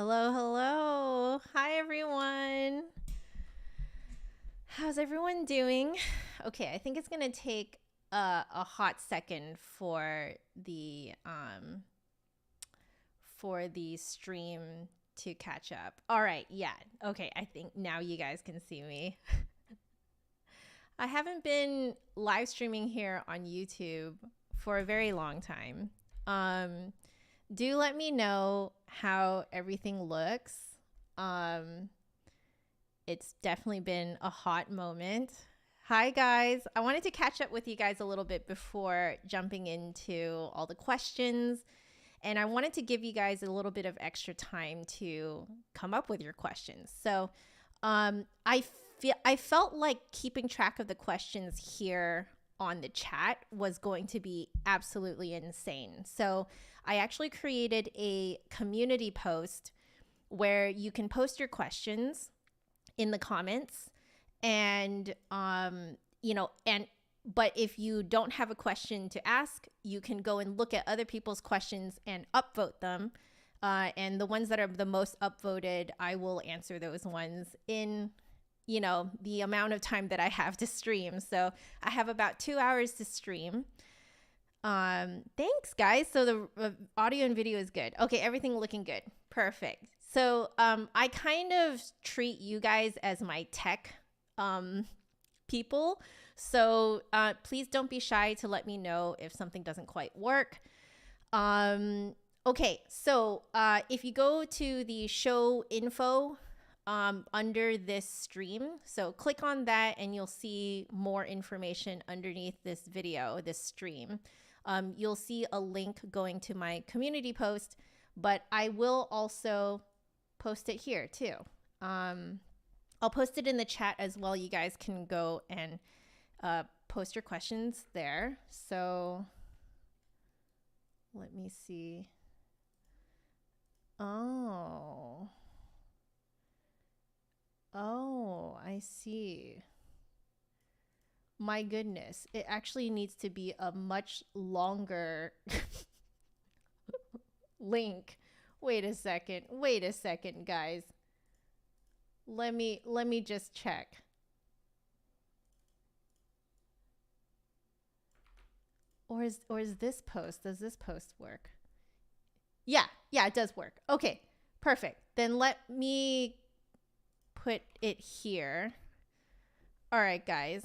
Hello, hello. Hi, everyone. How's everyone doing? Okay, I think it's going to take a hot second for the stream to catch up. All right, yeah. Okay, I think now you guys can see me. I haven't been live streaming here on YouTube for a very long time. Do let me know how everything looks. It's definitely been a hot moment. Hi guys, I wanted to catch up with you guys a little bit before jumping into all the questions. And I wanted to give you guys a little bit of extra time to come up with your questions. So I felt like keeping track of the questions here on the chat was going to be absolutely insane. So I actually created a community post where you can post your questions in the comments and but if you don't have a question to ask, you can go and look at other people's questions and upvote them. And the ones that are the most upvoted, I will answer those ones in, the amount of time that I have to stream. So I have about 2 hours to stream. Thanks, guys. So the audio and video is good. Okay, everything looking good. Perfect. So I kind of treat you guys as my tech people. So please don't be shy to let me know if something doesn't quite work. Okay, so if you go to the show info under this stream, so click on that and you'll see more information underneath this video, this stream. You'll see a link going to my community post, but I will also post it here too. I'll post it in the chat as well. You guys can go and post your questions there. So let me see. Oh, I see. My goodness, it actually needs to be a much longer link. Wait a second, guys. Let me just check. Or is this post? Does this post work? Yeah, it does work. Okay, perfect. Then let me put it here. All right, guys.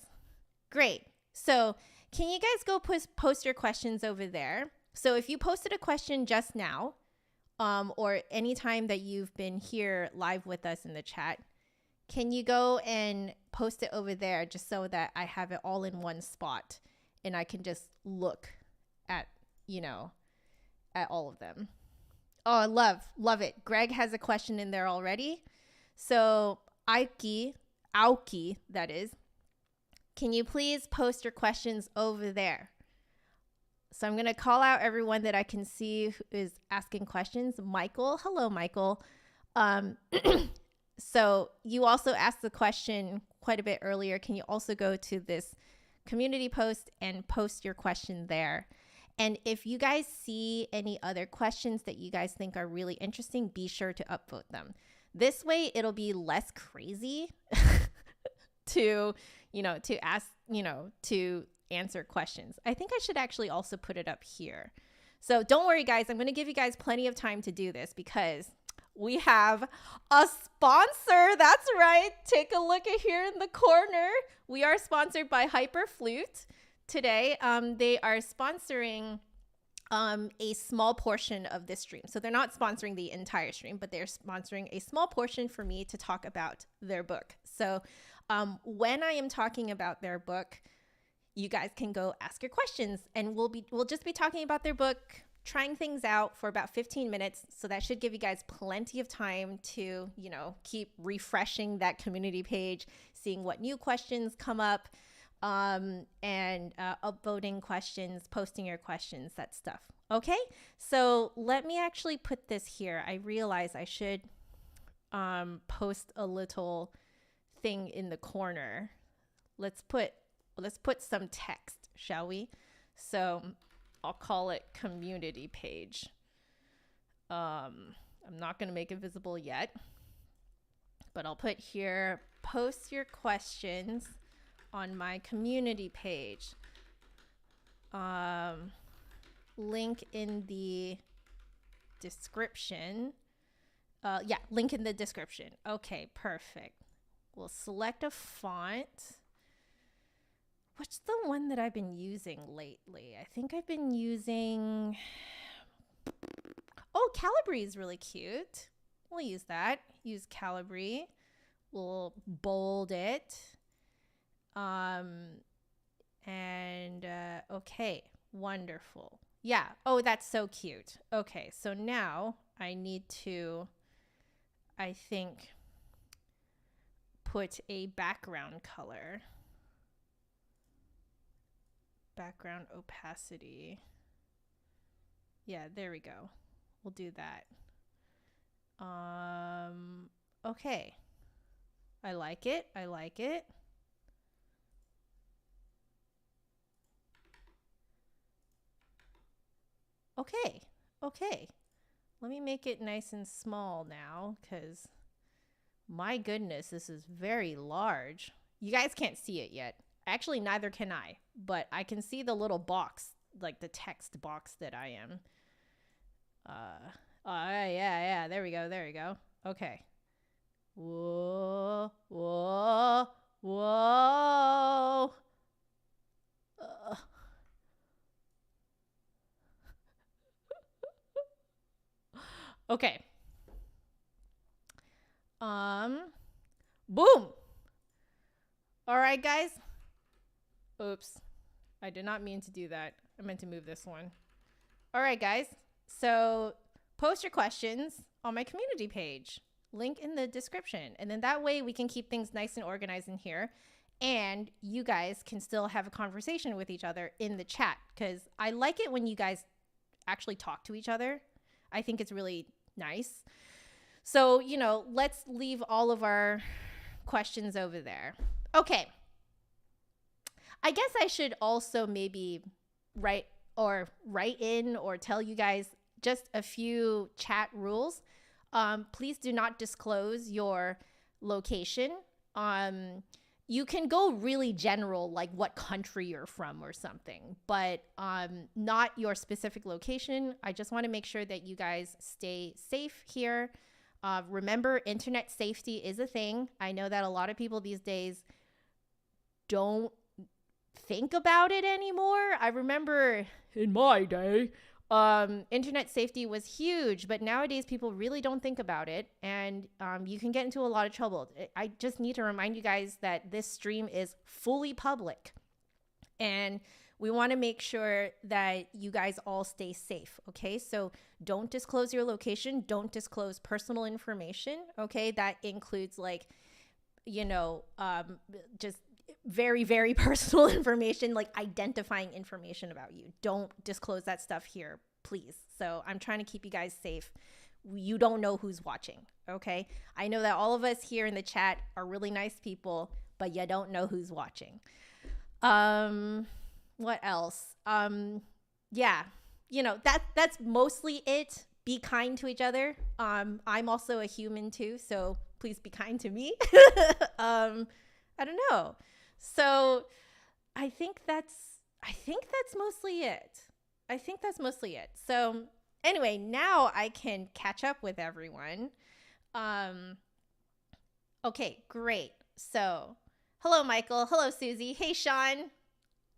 Great. So can you guys go post your questions over there? So if you posted a question just now, or anytime that you've been here live with us in the chat, can you go and post it over there just so that I have it all in one spot and I can just look at, at all of them. Oh, love it. Greg has a question in there already. So Aoki, that is, can you please post your questions over there? So I'm going to call out everyone that I can see who is asking questions. Michael, hello, Michael. So you also asked the question quite a bit earlier. Can you also go to this community post and post your question there? And if you guys see any other questions that you guys think are really interesting, be sure to upvote them. This way it'll be less crazy to ask, to answer questions. I think I should actually also put it up here. So don't worry, guys. I'm going to give you guys plenty of time to do this because we have a sponsor. That's right. Take a look at here in the corner. We are sponsored by Hyperflute today. They are sponsoring a small portion of this stream. So they're not sponsoring the entire stream, but they're sponsoring a small portion for me to talk about their book. So when I am talking about their book, you guys can go ask your questions and we'll just be talking about their book, trying things out for about 15 minutes. So that should give you guys plenty of time to, keep refreshing that community page, seeing what new questions come up, and upvoting questions, posting your questions, that stuff. Okay, so let me actually put this here. I realize I should post a little thing in the corner. Let's put some text, shall we? So I'll call it community page. I'm not going to make it visible yet, but I'll put here, post your questions on my community page. Link in the description. Yeah, link in the description. Okay, perfect. We'll select a font. What's the one that I've been using lately? I think I've been using... Oh, Calibri is really cute. We'll use that. Use Calibri. We'll bold it. Okay, wonderful. Yeah. Oh, that's so cute. Okay, so now I need to, I think, put a background color. Background opacity. Yeah, there we go. We'll do that. Okay. I like it. I like it. Okay. Okay. Let me make it nice and small now, because my goodness, this is very large. You guys can't see it yet. Actually, neither can I, but I can see the little box, like the text box that I am. Yeah, there we go, there we go. Okay. Whoa, whoa, whoa. Okay. Boom. All right, guys. Oops. I did not mean to do that. I meant to move this one. All right, guys. So post your questions on my community page. Link in the description. And then that way we can keep things nice and organized in here. And you guys can still have a conversation with each other in the chat, because I like it when you guys actually talk to each other. I think it's really nice. So, you know, let's leave all of our questions over there. Okay. I guess I should also maybe write in or tell you guys just a few chat rules. Please do not disclose your location. You can go really general, like what country you're from or something, but not your specific location. I just want to make sure that you guys stay safe here. Remember, internet safety is a thing. I know that a lot of people these days don't think about it anymore. I remember in my day, internet safety was huge, but nowadays people really don't think about it, and you can get into a lot of trouble. I just need to remind you guys that this stream is fully public, and we want to make sure that you guys all stay safe. Okay, so don't disclose your location, don't disclose personal information. Okay, that includes, like, you know, just very, very personal information, like identifying information about you. Don't disclose that stuff here, please. So I'm trying to keep you guys safe. You don't know who's watching, okay? I know that all of us here in the chat are really nice people, but you don't know who's watching. What else? Yeah, you know, that's mostly it. Be kind to each other. I'm also a human too, so please be kind to me. I don't know. So I think that's mostly it. I think that's mostly it. So anyway, now I can catch up with everyone. Okay, great. So hello, Michael. Hello, Susie. Hey, Sean.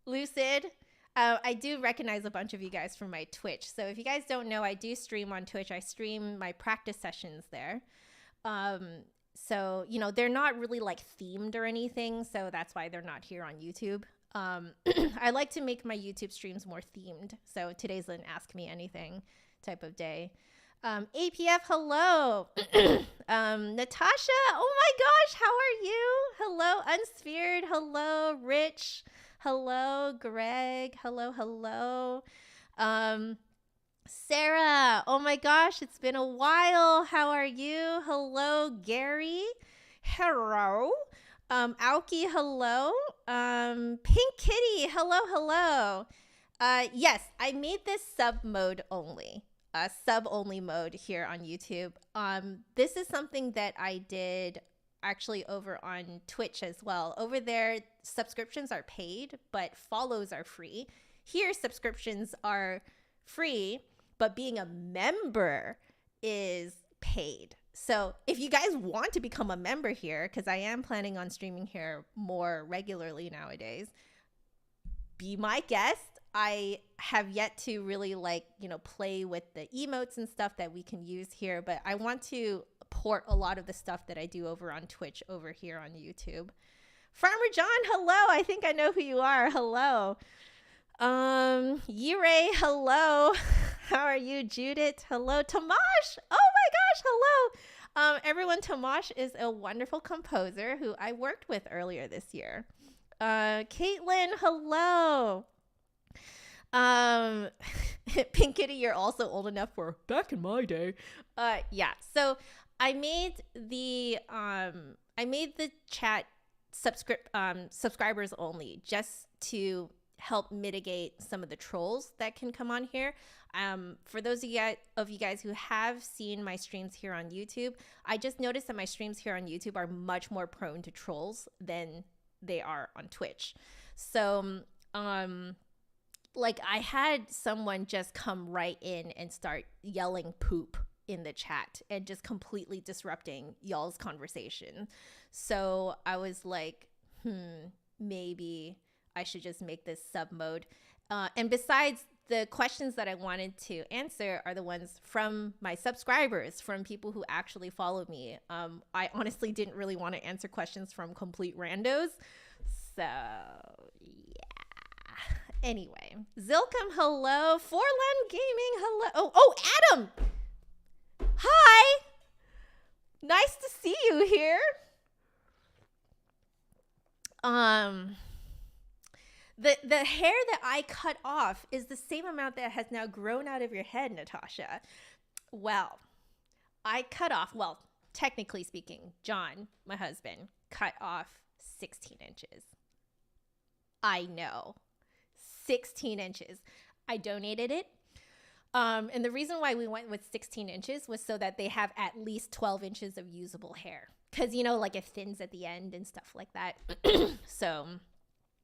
Lucid. I do recognize a bunch of you guys from my Twitch. So if you guys don't know, I do stream on Twitch. I stream my practice sessions there. So, you know, they're not really like themed or anything, so that's why they're not here on YouTube. I like to make my YouTube streams more themed. So today's an Ask Me Anything type of day. APF, hello. Natasha, oh my gosh, how are you? Hello, Unsphered. Hello, Rich. Hello, Greg. Hello, hello. Sarah, oh my gosh, it's been a while. How are you? Hello, Gary. Hello. Aoki, hello. Pink Kitty, hello, hello. Yes, I made this sub mode only. sub-only mode here on YouTube. This is something that I did actually over on Twitch as well. Over there, subscriptions are paid, but follows are free. Here, subscriptions are free, but being a member is paid. So if you guys want to become a member here, because I am planning on streaming here more regularly nowadays, be my guest. I have yet to really play with the emotes and stuff that we can use here, but I want to port a lot of the stuff that I do over on Twitch over here on YouTube. Farmer John, hello. I think I know who you are. Hello. Yirei, hello. How are you? Judith, hello. Tamash, oh my gosh, hello. Everyone, Tamash is a wonderful composer who I worked with earlier this year. Caitlin, hello. Pink Kitty, you're also old enough for back in my day. Yeah. So I made the chat subscribers only, just to help mitigate some of the trolls that can come on here. For those of you guys who have seen my streams here on YouTube, I just noticed that my streams here on YouTube are much more prone to trolls than they are on Twitch. So, I had someone just come right in and start yelling poop in the chat and just completely disrupting y'all's conversation. So I was like, maybe I should just make this sub mode. And besides, the questions that I wanted to answer are the ones from my subscribers, from people who actually follow me. I honestly didn't really want to answer questions from complete randos. So, yeah. Anyway, Zilcom, hello. Forlan Gaming, hello. Oh, Adam. Hi. Nice to see you here. The hair that I cut off is the same amount that has now grown out of your head, Natasha. Well, I cut off, technically speaking, John, my husband, cut off 16 inches. I know. 16 inches. I donated it. And the reason why we went with 16 inches was so that they have at least 12 inches of usable hair. Because, it thins at the end and stuff like that. So,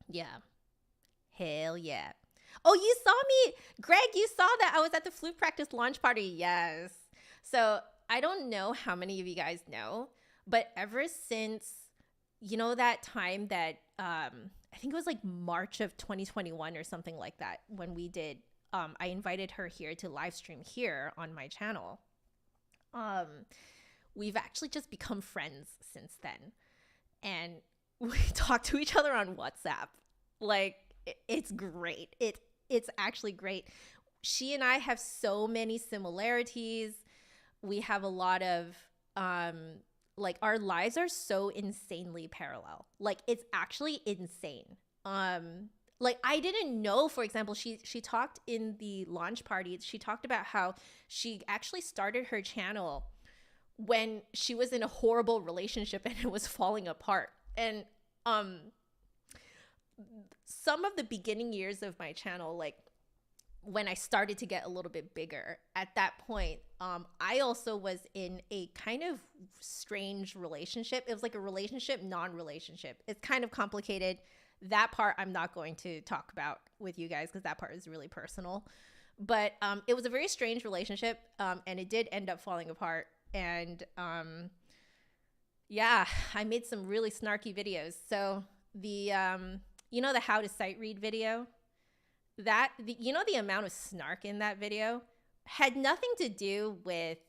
yeah. Hell yeah. Oh, you saw me. Greg, you saw that I was at the flute practice launch party. Yes. So I don't know how many of you guys know, but ever since, that time that I think it was March of 2021 or something like that, when we did, I invited her here to live stream here on my channel. We've actually just become friends since then. And we talk to each other on WhatsApp. It's great. It's actually great. She and I have so many similarities. We have a lot of, our lives are so insanely parallel. It's actually insane. I didn't know, for example, she talked in the launch party. She talked about how she actually started her channel when she was in a horrible relationship and it was falling apart. And, some of the beginning years of my channel, when I started to get a little bit bigger, at that point, I also was in a kind of strange relationship. It was like a relationship, non-relationship. It's kind of complicated. That part I'm not going to talk about with you guys because that part is really personal. But it was a very strange relationship, and it did end up falling apart. And yeah, I made some really snarky videos. So the the how to sight read video, the amount of snark in that video had nothing to do with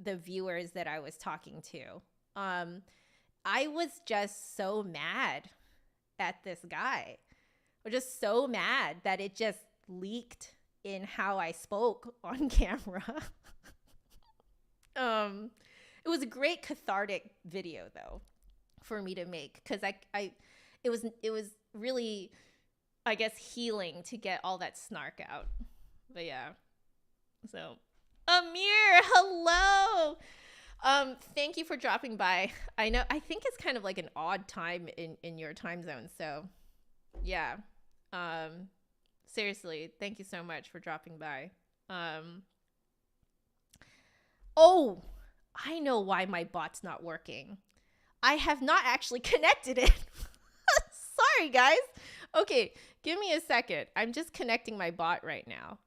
the viewers that I was talking to. I was just so mad at this guy. I was just so mad that it just leaked in how I spoke on camera. It was a great cathartic video though for me to make, because it was really, I guess, healing to get all that snark out. But yeah. So, Amir, hello. Thank you for dropping by. I think it's kind of like an odd time in your time zone. So yeah. Seriously, thank you so much for dropping by. Oh, I know why my bot's not working. I have not actually connected it. Sorry, guys. Okay, give me a second. I'm just connecting my bot right now.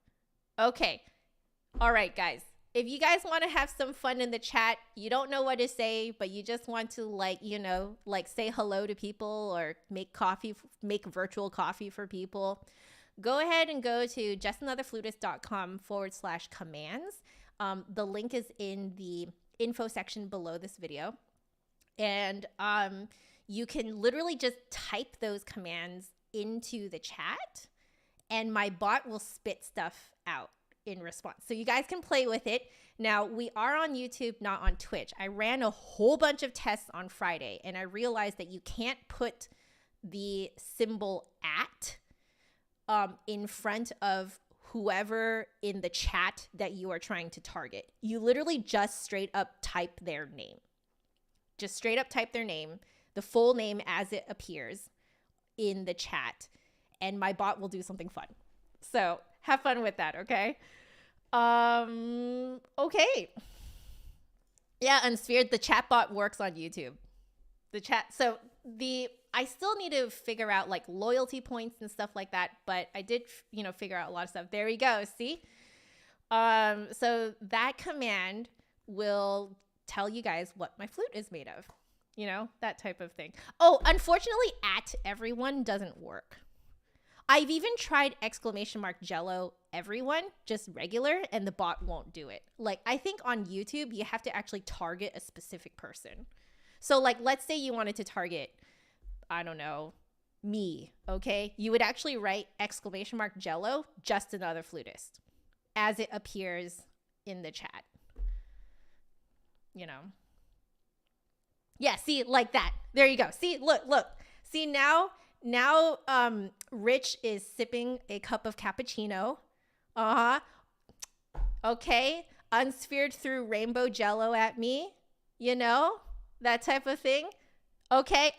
Okay. All right, guys. If you guys want to have some fun in the chat, you don't know what to say, but you just want to say hello to people or make virtual coffee for people, go ahead and go to justanotherflutist.com/commands. The link is in the info section below this video. And you can literally just type those commands into the chat and my bot will spit stuff out in response. So you guys can play with it. Now, we are on YouTube, not on Twitch. I ran a whole bunch of tests on Friday and I realized that you can't put the symbol at in front of whoever in the chat that you are trying to target. You literally just straight up type their name. Just straight up type their name, the full name as it appears in the chat, and my bot will do something fun. So have fun with that, okay? Okay. Yeah, Unsphered, the chat bot works on YouTube. I still need to figure out like loyalty points and stuff like that, but I did, figure out a lot of stuff. There we go, see? So that command will tell you guys what my flute is made of, that type of thing. Oh, unfortunately, at everyone doesn't work. I've even tried !Jello everyone, just regular, and the bot won't do it. Like, I think on YouTube, you have to actually target a specific person. So, like, let's say you wanted to target, I don't know, me, okay? You would actually write !Jello, just another flutist, as it appears in the chat. Yeah, see, like that. There you go. See, look. See, now Rich is sipping a cup of cappuccino. Okay. Unsphered threw rainbow jello at me. That type of thing. Okay.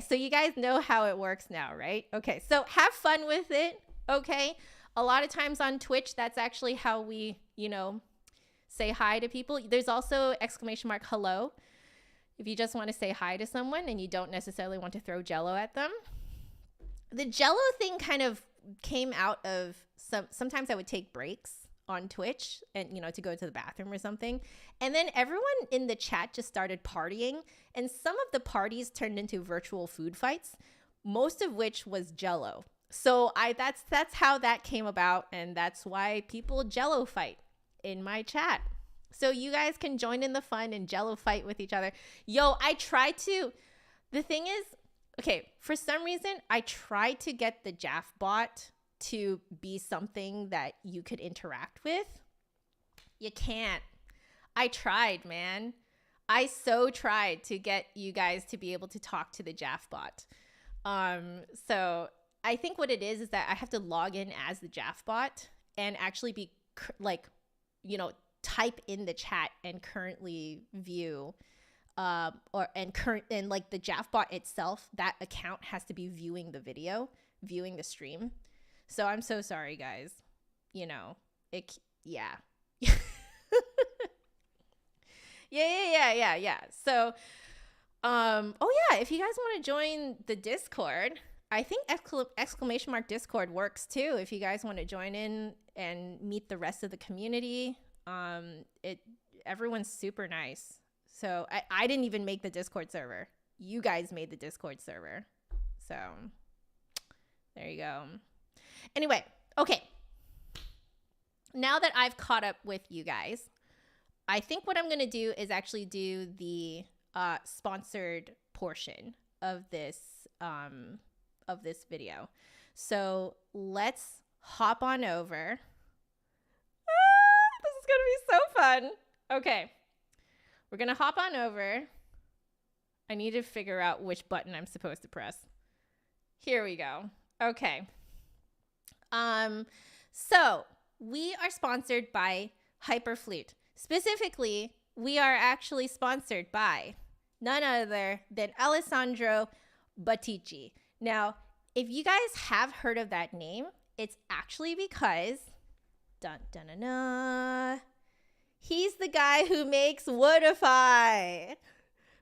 So you guys know how it works now, right? Okay. So have fun with it. Okay. A lot of times on Twitch, that's actually how we, say hi to people. There's also !hello. If you just want to say hi to someone and you don't necessarily want to throw jello at them. The jello thing kind of came out of sometimes I would take breaks on Twitch and, to go to the bathroom or something. And then everyone in the chat just started partying. And some of the parties turned into virtual food fights, most of which was jello. So that's how that came about. And that's why people jello fight in my chat. So you guys can join in the fun and jello fight with each other. Yo, the thing is, okay, for some reason, I tried to get the JAF Bot to be something that you could interact with. You can't. I tried, man. I so tried to get you guys to be able to talk to the JAF Bot. So I think what it is that I have to log in as the JAF Bot and actually be type in the chat and currently view and like the JAF Bot itself, that account has to be viewing the video, viewing the stream. So I'm so sorry, guys. Yeah. Yeah. So, if you guys want to join the Discord, I think ! Discord works too. If you guys want to join in and meet the rest of the community, everyone's super nice. So I didn't even make the Discord server. You guys made the Discord server. So there you go. Anyway, okay. Now that I've caught up with you guys, I think what I'm going to do is actually do the sponsored portion of this video. So let's hop on over. This is going to be so fun. Okay. We're going to hop on over. I need to figure out which button I'm supposed to press. Here we go. Okay. So we are sponsored by Hyperflute. Specifically, we are actually sponsored by none other than Alessandro Bottici. Now, if you guys have heard of that name, it's actually because He's the guy who makes Woodify.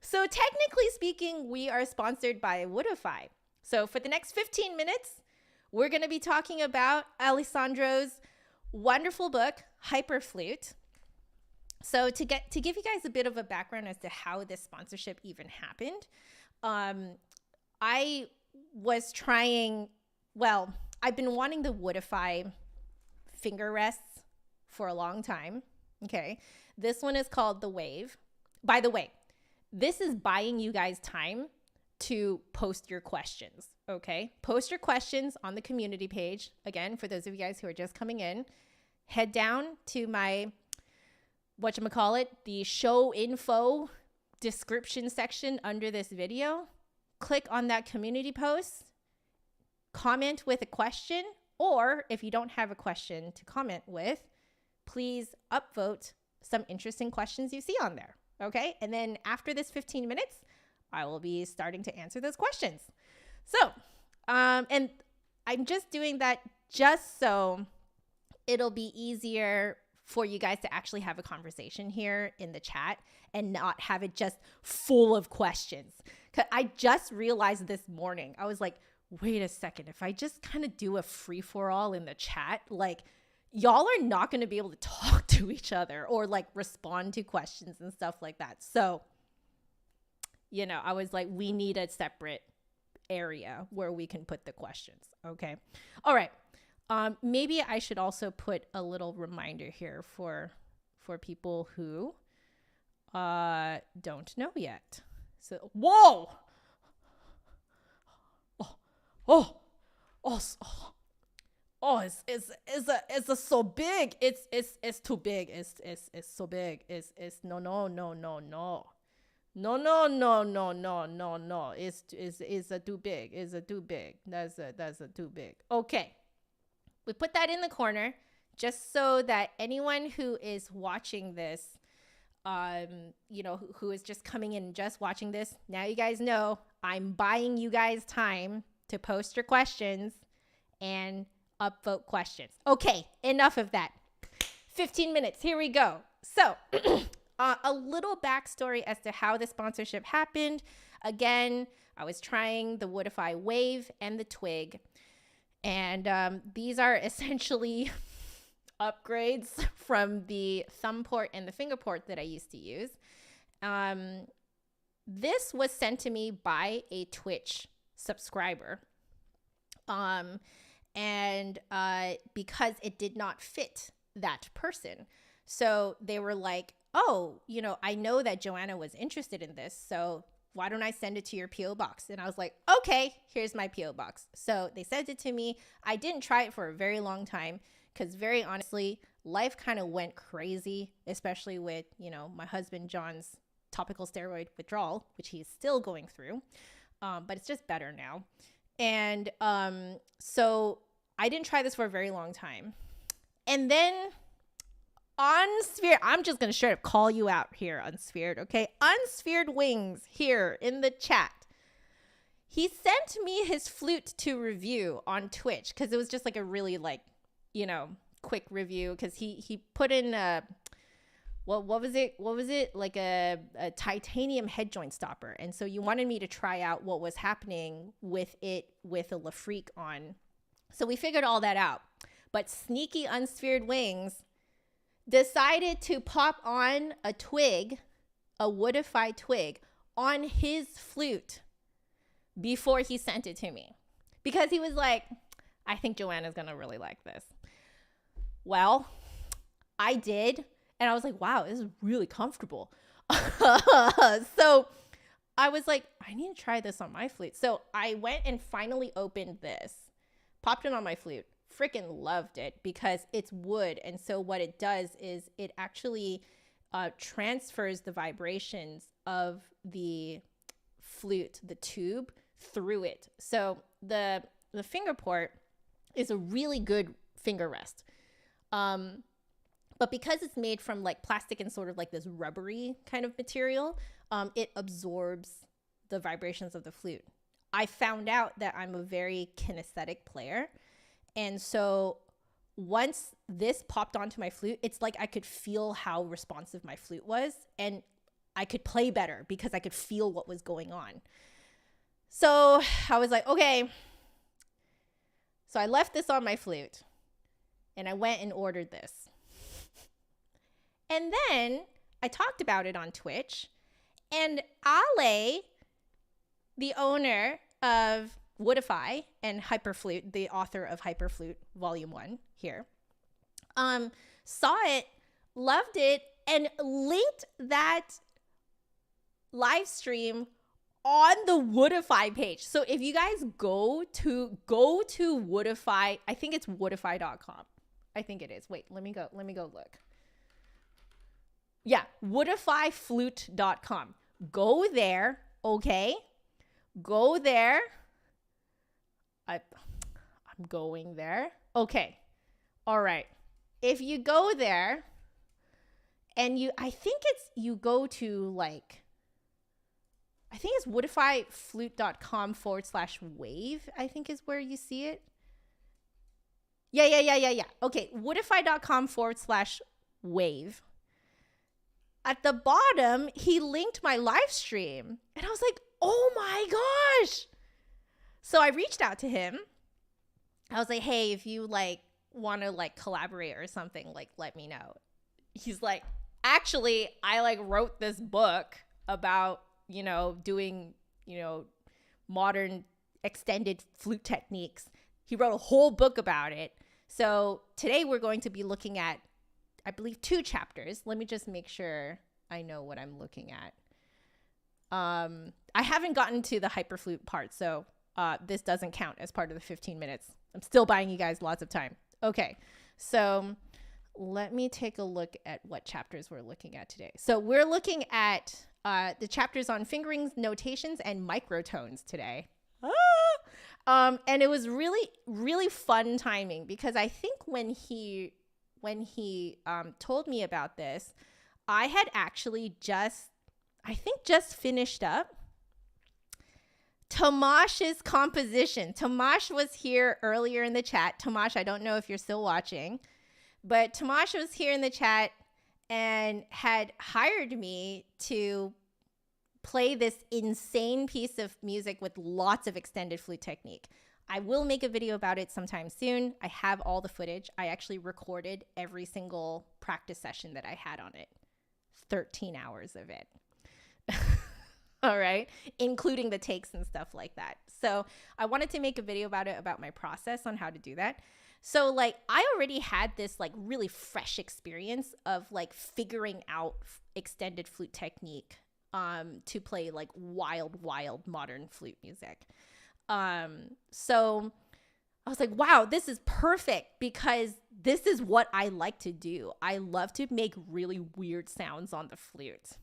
So technically speaking, we are sponsored by Woodify. So for the next 15 minutes, we're going to be talking about Alessandro's wonderful book, Hyperflute. So to give you guys a bit of a background as to how this sponsorship even happened, I was trying, well, I've been wanting the Woodify finger rests for a long time. Okay. This one is called the Wave. By the way, this is buying you guys time to post your questions. Okay. Post your questions on the community page. Again, for those of you guys who are just coming in, head down to my, whatchamacallit, the show info description section under this video. Click on that community post, comment with a question, or if you don't have a question to comment with, please upvote some interesting questions you see on there. Okay. And then after this 15 minutes, I will be starting to answer those questions. So, and I'm just doing that just so it'll be easier for you guys to actually have a conversation here in the chat and not have it just full of questions. 'Cause I just realized this morning, I was like, wait a second, if I just kind of do a free for all in the chat, like y'all are not going to be able to talk to each other or like respond to questions and stuff like that. So, you know, I was like, we need a separate area where we can put the questions. Okay. All right. Maybe I should also put a little reminder here for people who don't know yet. So, whoa! It's so big. It's too big. It's so big. It's no. No. It's a too big. It's a too big. That's a too big. Okay. We put that in the corner just so that anyone who is watching this, you know, who is just coming in and just watching this, now you guys know I'm buying you guys time to post your questions and upvote questions. Okay, enough of that. 15 minutes, here we go. So a little backstory as to how the sponsorship happened. Again, I was trying the Woodify Wave and the Twig. And these are essentially upgrades from the thumb port and the finger port that I used to use. This was sent to me by a Twitch subscriber. And because it did not fit that person. So they were like, oh, you know, I know that Joanna was interested in this. So why don't I send it to your P.O. box? And I was like, okay, here's my P.O. box. So they sent it to me. I didn't try it for a very long time because very honestly, life kind of went crazy, especially with, you know, my husband John's topical steroid withdrawal, which he's still going through. But it's just better now. And so I didn't try this for a very long time. And then Unsphered, I'm just going to straight up call you out here, Unsphered, okay? Unsphered Wings here in the chat. He sent me his flute to review on Twitch because it was just like a really like, you know, quick review because he put in a, what was it? Like a titanium head joint stopper. And so you wanted me to try out what was happening with it with a LeFreque on. So we figured all that out. But sneaky Unsphered Wings decided to pop on a twig, a Woodify twig, on his flute before he sent it to me. Because he was like, I think Joanna's going to really like this. Well, I did. And I was like, wow, this is really comfortable. So I was like, I need to try this on my flute. So I went and finally opened this, popped it on my flute. Freaking loved it because it's wood. And so what it does is it actually transfers the vibrations of the flute, the tube, through it. So the finger port is a really good finger rest. But because it's made from like plastic and sort of like this rubbery kind of material, it absorbs the vibrations of the flute. I found out that I'm a very kinesthetic player. And so once this popped onto my flute, it's like I could feel how responsive my flute was, and I could play better because I could feel what was going on. So I was like, okay. So I left this on my flute and I went and ordered this. And then I talked about it on Twitch, and Ale, the owner of Woodify and Hyperflute, the author of Hyperflute Volume 1 here, saw it, loved it, and linked that live stream on the Woodify page. So if you guys go to Woodify, I think it's woodify.com. I think it is. Wait, let me go look. Yeah, woodifyflute.com. Go there, okay? Go there. I'm going there. Okay. All right. If you go there and I think you go to like, I think it's woodifyflute.com/wave, I think is where you see it. Yeah. Okay. Woodify.com/wave. At the bottom, he linked my live stream. And I was like, oh my gosh. So I reached out to him. I was like, hey, if you like want to like collaborate or something, like let me know. He's like, actually, I like wrote this book about, doing, modern extended flute techniques. He wrote a whole book about it. So today we're going to be looking at, I believe, 2 chapters. Let me just make sure I know what I'm looking at. I haven't gotten to the Hyperflute part, so this doesn't count as part of the 15 minutes. I'm still buying you guys lots of time. Okay, so let me take a look at what chapters we're looking at today. So we're looking at the chapters on fingerings, notations, and microtones today. And it was really, really fun timing because I think when he told me about this, I had actually just finished up Tamash's composition. Tamash was here earlier in the chat. Tamash, I don't know if you're still watching, but Tamash was here in the chat and had hired me to play this insane piece of music with lots of extended flute technique. I will make a video about it sometime soon. I have all the footage. I actually recorded every single practice session that I had on it. 13 hours of it. All right, including the takes and stuff like that. So I wanted to make a video about it, about my process on how to do that. So like I already had this like really fresh experience of like figuring out extended flute technique to play like wild modern flute music. So I was like, wow, this is perfect because this is what I like to do. I love to make really weird sounds on the flute.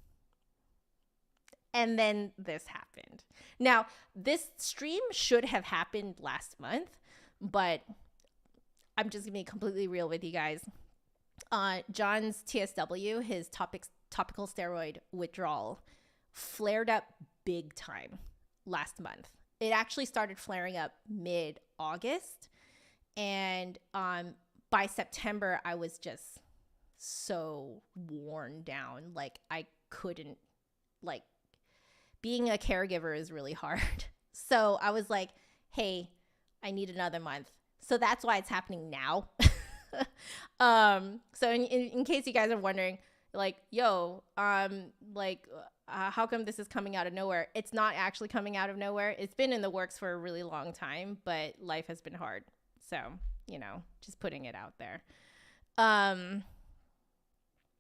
And then this happened. Now, this stream should have happened last month, but I'm just gonna be completely real with you guys. John's TSW, his topical steroid withdrawal, flared up big time last month. It actually started flaring up mid-August, and by September, I was just so worn down. Like I couldn't, like, being a caregiver is really hard. So I was like, hey, I need another month. So that's why it's happening now. So in case you guys are wondering, like, yo, how come this is coming out of nowhere? It's not actually coming out of nowhere. It's been in the works for a really long time, but life has been hard. So, just putting it out there.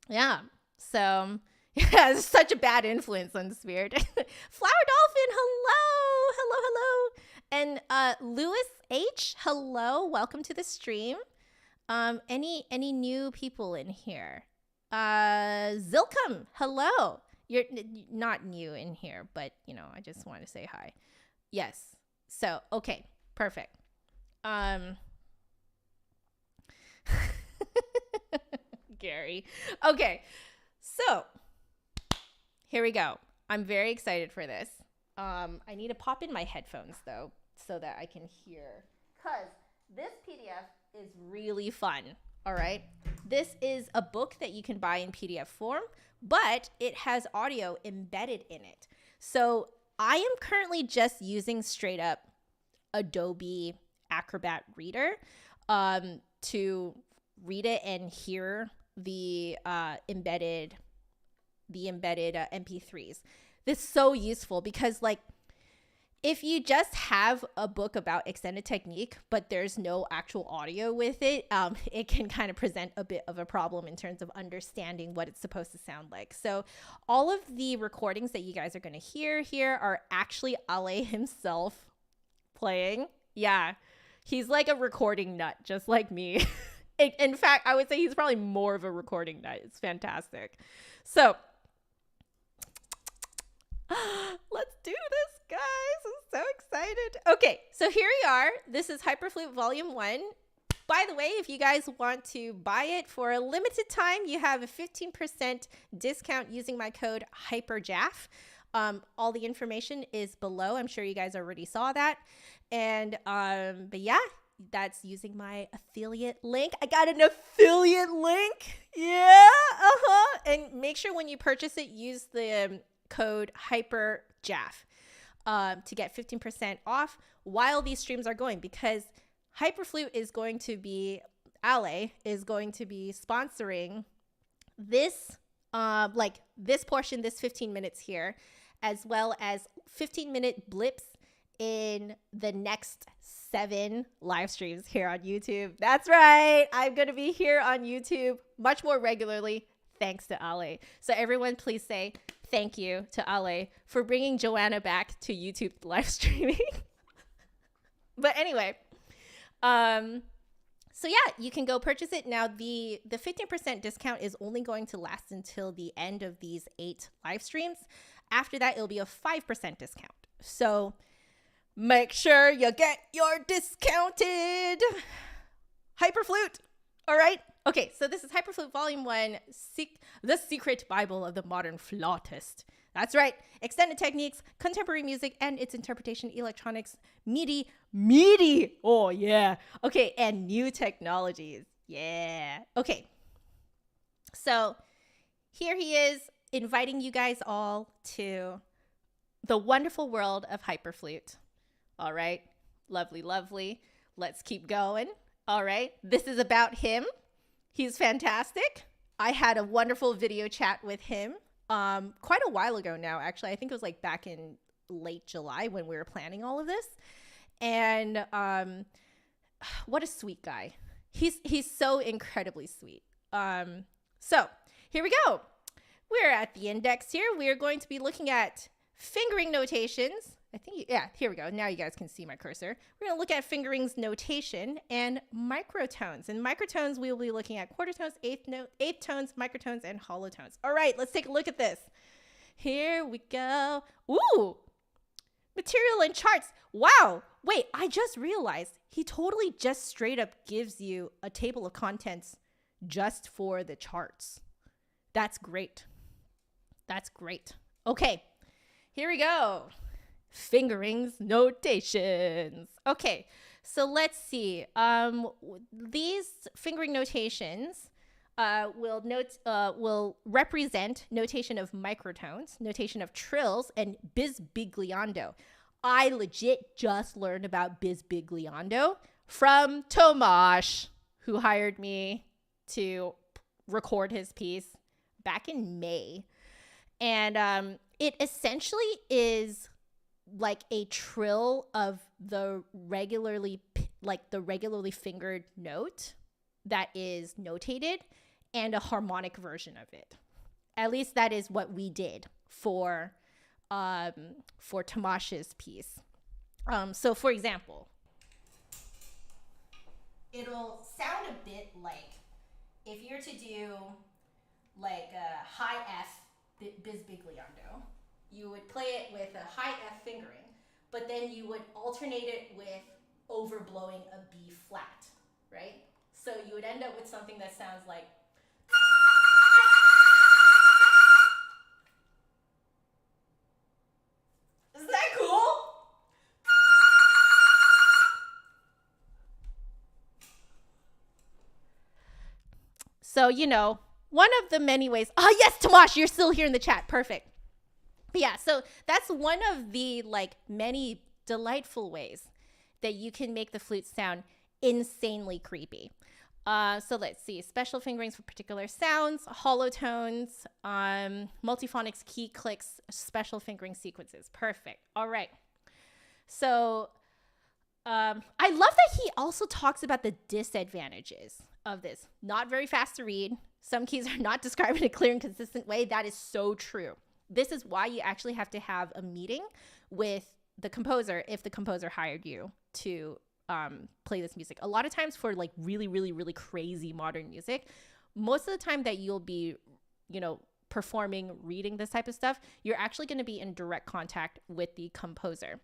Yeah. So yeah, it's such a bad influence on the spirit. Flower Dolphin, hello. And Lewis H, hello. Welcome to the stream. Any new people in here? Zilcum, hello. You're not new in here, but I just want to say hi. Yes. So, okay, perfect. Gary. Okay. So, here we go. I'm very excited for this. I need to pop in my headphones though so that I can hear, cuz this PDF is really fun. All right. This is a book that you can buy in PDF form, but it has audio embedded in it. So I am currently just using straight up Adobe Acrobat Reader to read it and hear the embedded MP3s. This is so useful because, like, if you just have a book about extended technique, but there's no actual audio with it, it can kind of present a bit of a problem in terms of understanding what it's supposed to sound like. So all of the recordings that you guys are going to hear here are actually Ale himself playing. Yeah, he's like a recording nut, just like me. In fact, I would say he's probably more of a recording nut. It's fantastic. So let's do this, guys. I'm so excited. Okay, so here we are. This is Hyperflute Volume 1. By the way, if you guys want to buy it for a limited time, you have a 15% discount using my code HYPERJAF. All the information is below. I'm sure you guys already saw that. And but yeah, that's using my affiliate link. I got an affiliate link. Yeah. And make sure when you purchase it, use the code HYPERJAF to get 15% off while these streams are going, because Hyperflute is going to be, Ale is going to be sponsoring this, like this portion, this 15 minutes here, as well as 15-minute blips in the next 7 live streams here on YouTube. That's right. I'm going to be here on YouTube much more regularly, thanks to Ale. So everyone, please say thank you to Ale for bringing Joanna back to YouTube live streaming. But anyway, so yeah, you can go purchase it. Now, the 15% discount is only going to last until the end of these 8 live streams. After that, it'll be a 5% discount. So make sure you get your discounted Hyperflute. All right. Okay, so this is Hyperflute Volume 1, The Secret Bible of the Modern Flutist. That's right. Extended techniques, contemporary music, and its interpretation, electronics, MIDI. Oh, yeah. Okay, and new technologies. Yeah. Okay. So here he is, inviting you guys all to the wonderful world of Hyperflute. All right. Lovely, lovely. Let's keep going. All right. This is about him. He's fantastic. I had a wonderful video chat with him quite a while ago now, actually. I think it was like back in late July when we were planning all of this. And what a sweet guy. He's so incredibly sweet. So here we go. We're at the index here. We are going to be looking at fingering notations. I think, yeah, here we go. Now you guys can see my cursor. We're going to look at fingerings notation and microtones. In microtones, we will be looking at quarter tones, eighth tones, microtones, and hollow tones. All right, let's take a look at this. Here we go. Ooh, material and charts. Wow. Wait, I just realized he totally just straight up gives you a table of contents just for the charts. That's great. That's great. Okay, here we go. Fingerings notations. Okay, so let's see. These fingering notations will represent notation of microtones, notation of trills, and bisbigliando. I legit just learned about bisbigliando from Tomasz, who hired me to record his piece back in May. And it essentially is like a trill of the regularly fingered note that is notated and a harmonic version of it. At least that is what we did for Tomasz's piece. So for example, it'll sound a bit like if you're to do like a high F bisbigliando, you would play it with a high F fingering, but then you would alternate it with overblowing a B flat, right? So you would end up with something that sounds like, isn't that cool? So, you know, one of the many ways. Oh, yes, Tomash, you're still here in the chat. Perfect. But yeah, so that's one of the like many delightful ways that you can make the flute sound insanely creepy. So let's see, special fingerings for particular sounds, hollow tones, multiphonics, key clicks, special fingering sequences. Perfect. All right. So I love that he also talks about the disadvantages of this. Not very fast to read. Some keys are not described in a clear and consistent way. That is so true. This is why you actually have to have a meeting with the composer if the composer hired you to play this music. A lot of times for like really, really, really crazy modern music, most of the time that you'll be, you know, performing, reading this type of stuff, you're actually going to be in direct contact with the composer.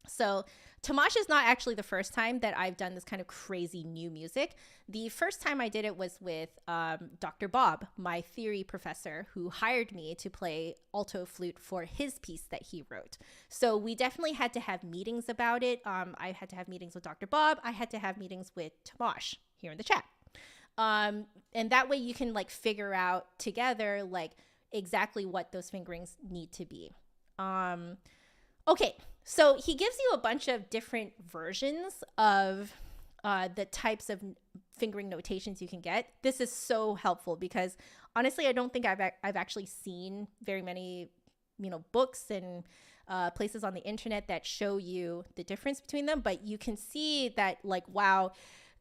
So Tomash is not actually the first time that I've done this kind of crazy new music. The first time I did it was with Dr. Bob, my theory professor, who hired me to play alto flute for his piece that he wrote. So we definitely had to have meetings about it. I had to have meetings with Dr. Bob. I had to have meetings with Tomash here in the chat. And that way you can like figure out together like exactly what those fingerings need to be. Okay. So he gives you a bunch of different versions of the types of fingering notations you can get. This is so helpful because honestly, I don't think I've actually seen very many, you know, books and places on the internet that show you the difference between them. But you can see that like, wow,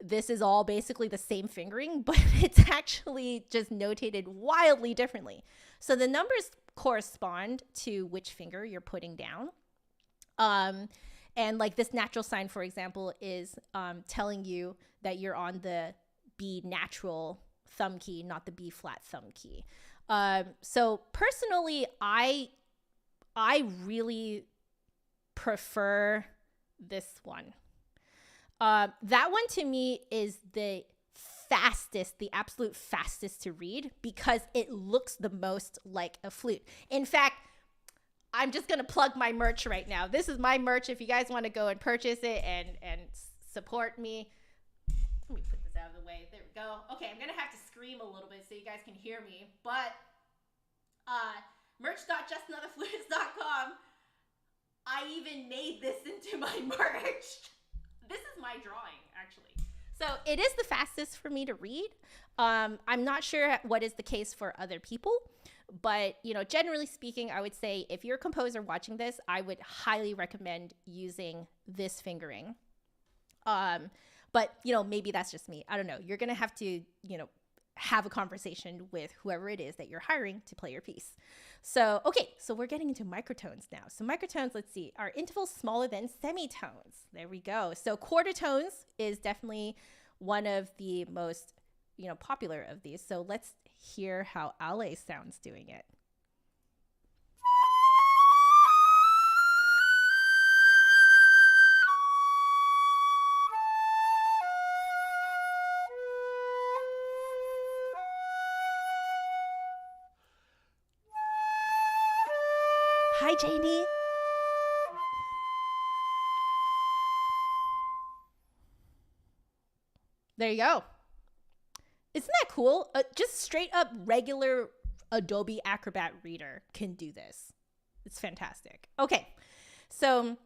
this is all basically the same fingering, but it's actually just notated wildly differently. So the numbers correspond to which finger you're putting down. And like this natural sign, for example, is telling you that you're on the B natural thumb key, not the B flat thumb key. So personally, I really prefer this one. That one to me is the fastest, the absolute fastest to read because it looks the most like a flute. In fact, I'm just going to plug my merch right now. This is my merch. If you guys want to go and purchase it and support me. Let me put this out of the way. There we go. Okay, I'm going to have to scream a little bit so you guys can hear me. But merch.justanotherflutist.com. I even made this into my merch. This is my drawing, actually. So it is the fastest for me to read. I'm not sure what is the case for other people. But, you know, generally speaking, I would say if you're a composer watching this, I would highly recommend using this fingering. But, you know, maybe that's just me. I don't know. You're going to have to, you know, have a conversation with whoever it is that you're hiring to play your piece. So, okay, so we're getting into microtones now. So microtones, let's see, are intervals smaller than semitones. There we go. So quarter tones is definitely one of the most, you know, popular of these. So let's hear how Ale sounds doing it. Hi, Janie. There you go. Isn't that cool? Just straight up regular Adobe Acrobat Reader can do this. It's fantastic. Okay, so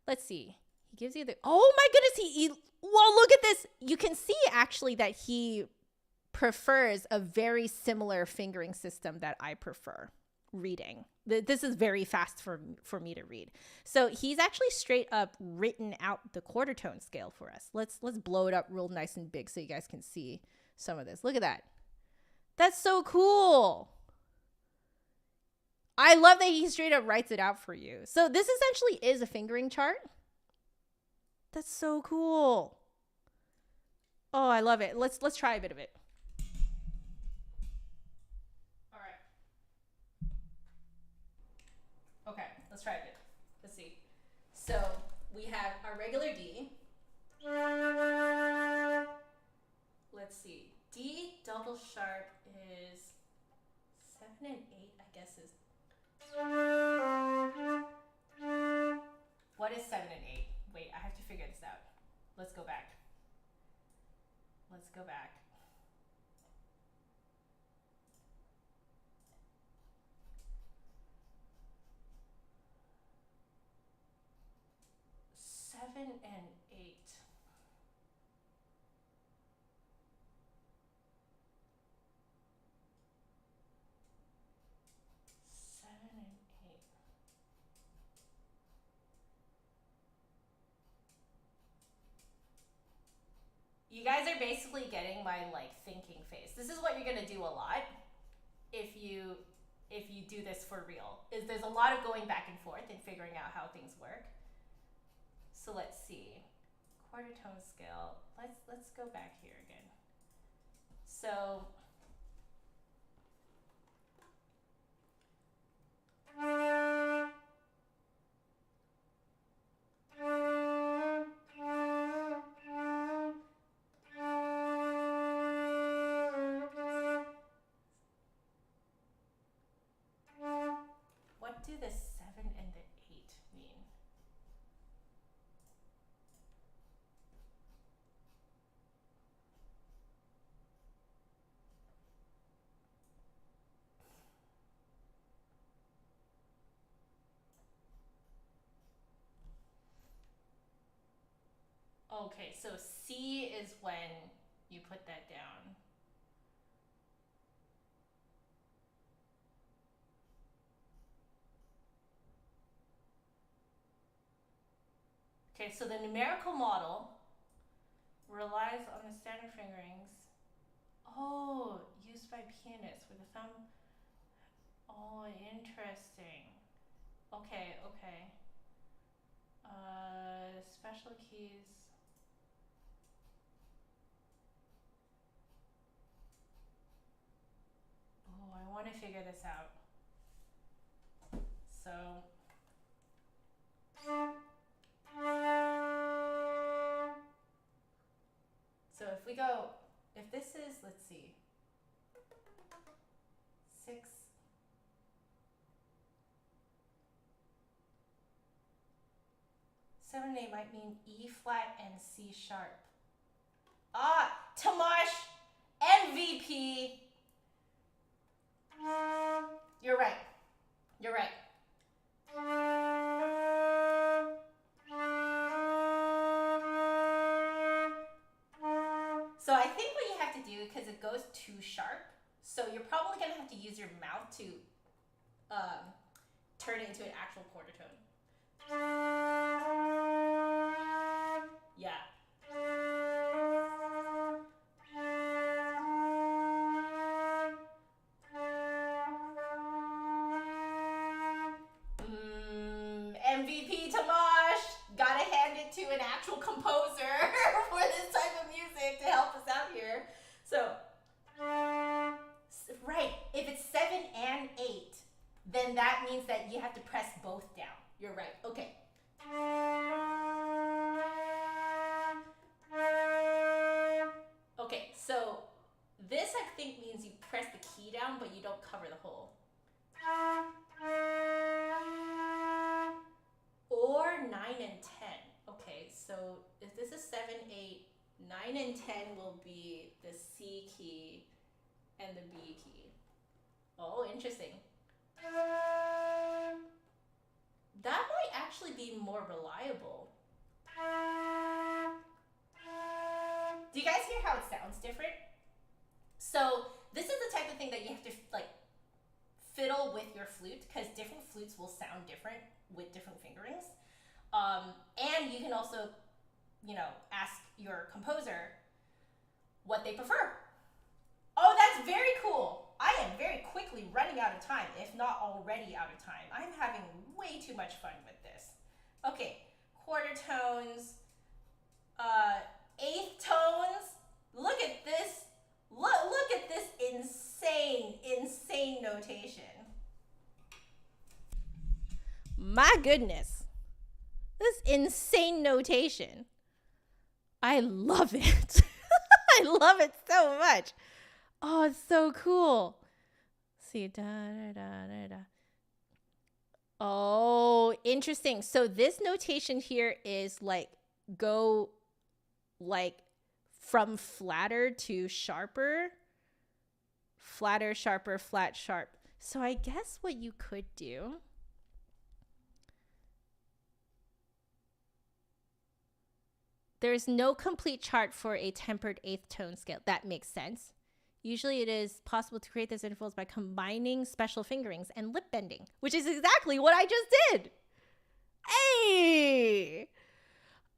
let's see. He gives you the, oh my goodness, well, look at this. You can see actually that he prefers a very similar fingering system that I prefer reading. This is very fast for me to read. So he's actually straight up written out the quarter tone scale for us. Let's blow it up real nice and big so you guys can see some of this. Look at that. That's so cool. I love that he straight up writes it out for you. So this essentially is a fingering chart. That's so cool. Oh, I love it. Let's try a bit of it. All right. Okay, let's try a bit. Let's see. So we have our regular D. Let's see. D double sharp is 7 and 8, I guess is. What is 7 and 8? Wait, I have to figure this out. Let's go back. and 8. You guys are basically getting my like thinking face. This is what you're gonna do a lot if you do this for real. Is there's a lot of going back and forth and figuring out how things work. So let's see. Quarter tone scale. Let's go back here again. So what do the 7 and the 8 mean? Okay, so C is when you put that down. Okay, so the numerical model relies on the standard fingerings. Oh, used by pianists with a thumb. Oh, interesting. Okay, okay. Special keys. Oh, I want to figure this out. So if we go, if this is, let's see, 6, 7 and 8 might mean E flat and C sharp. Ah, Tomash, MVP. You're right. You're right. So I think what you have to do, because it goes too sharp, so you're probably going to have to use your mouth to turn it into an actual quarter tone. Yeah. MVP Tomash, gotta hand it to an actual composer for this type of music to help us out here. So, right, if it's 7 and 8, then that means that you have to press both down. You're right. Okay. Okay, so this I think means you press the key down, but you don't cover the hole. Or 9 and 10. Okay, so if this is 7, 8, 9 and 10 will be the C key and the B key. Oh, interesting. That might actually be more reliable. Do you guys hear how it sounds different? So this is the type of thing that you have to like fiddle with your flute, because different flutes will sound different with different fingerings. And you can also, ask your composer what they prefer. Oh, that's very cool. I am very quickly running out of time, if not already out of time. I'm having way too much fun with this. Okay, quarter tones, 8th tones. Look at this. Look at this insane notation. My goodness. This insane notation. I love it. I love it so much. Oh, it's so cool. Let's see, da da da da da. Oh, interesting. So this notation here is go from flatter to sharper. Flatter, sharper, flat, sharp. So I guess what you could do There's no complete chart for a tempered eighth tone scale. That makes sense. Usually it is possible to create those intervals by combining special fingerings and lip bending, which is exactly what I just did. Hey!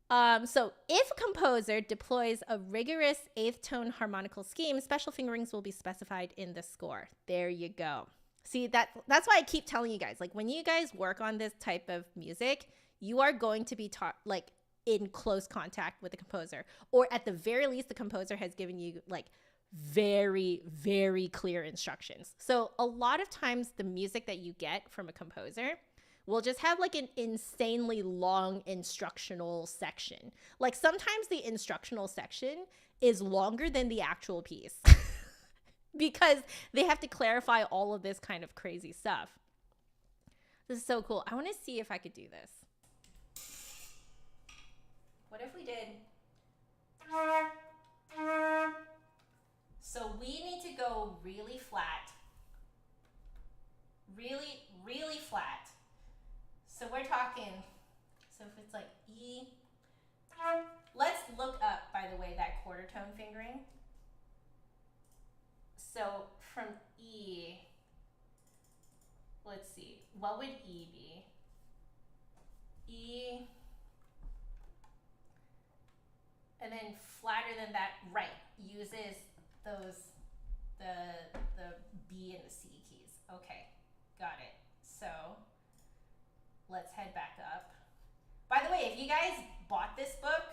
So if a composer deploys a rigorous eighth tone harmonical scheme, special fingerings will be specified in the score. There you go. See, that's why I keep telling you guys, like when you guys work on this type of music, you are going to be taught like in close contact with the composer, or at the very least, the composer has given you like very, very clear instructions. So a lot of times the music that you get from a composer will just have like an insanely long instructional section. Like sometimes the instructional section is longer than the actual piece because they have to clarify all of this kind of crazy stuff. This is so cool. I want to see if I could do this. What if we did? So we need to go really flat. Really, really flat. So we're talking, so if it's like E, let's look up, by the way, that quarter tone fingering. So from E, let's see, what would E be? E, and then flatter than that, right, uses those, the B and the C keys. Okay, got it. So let's head back up. By the way, if you guys bought this book,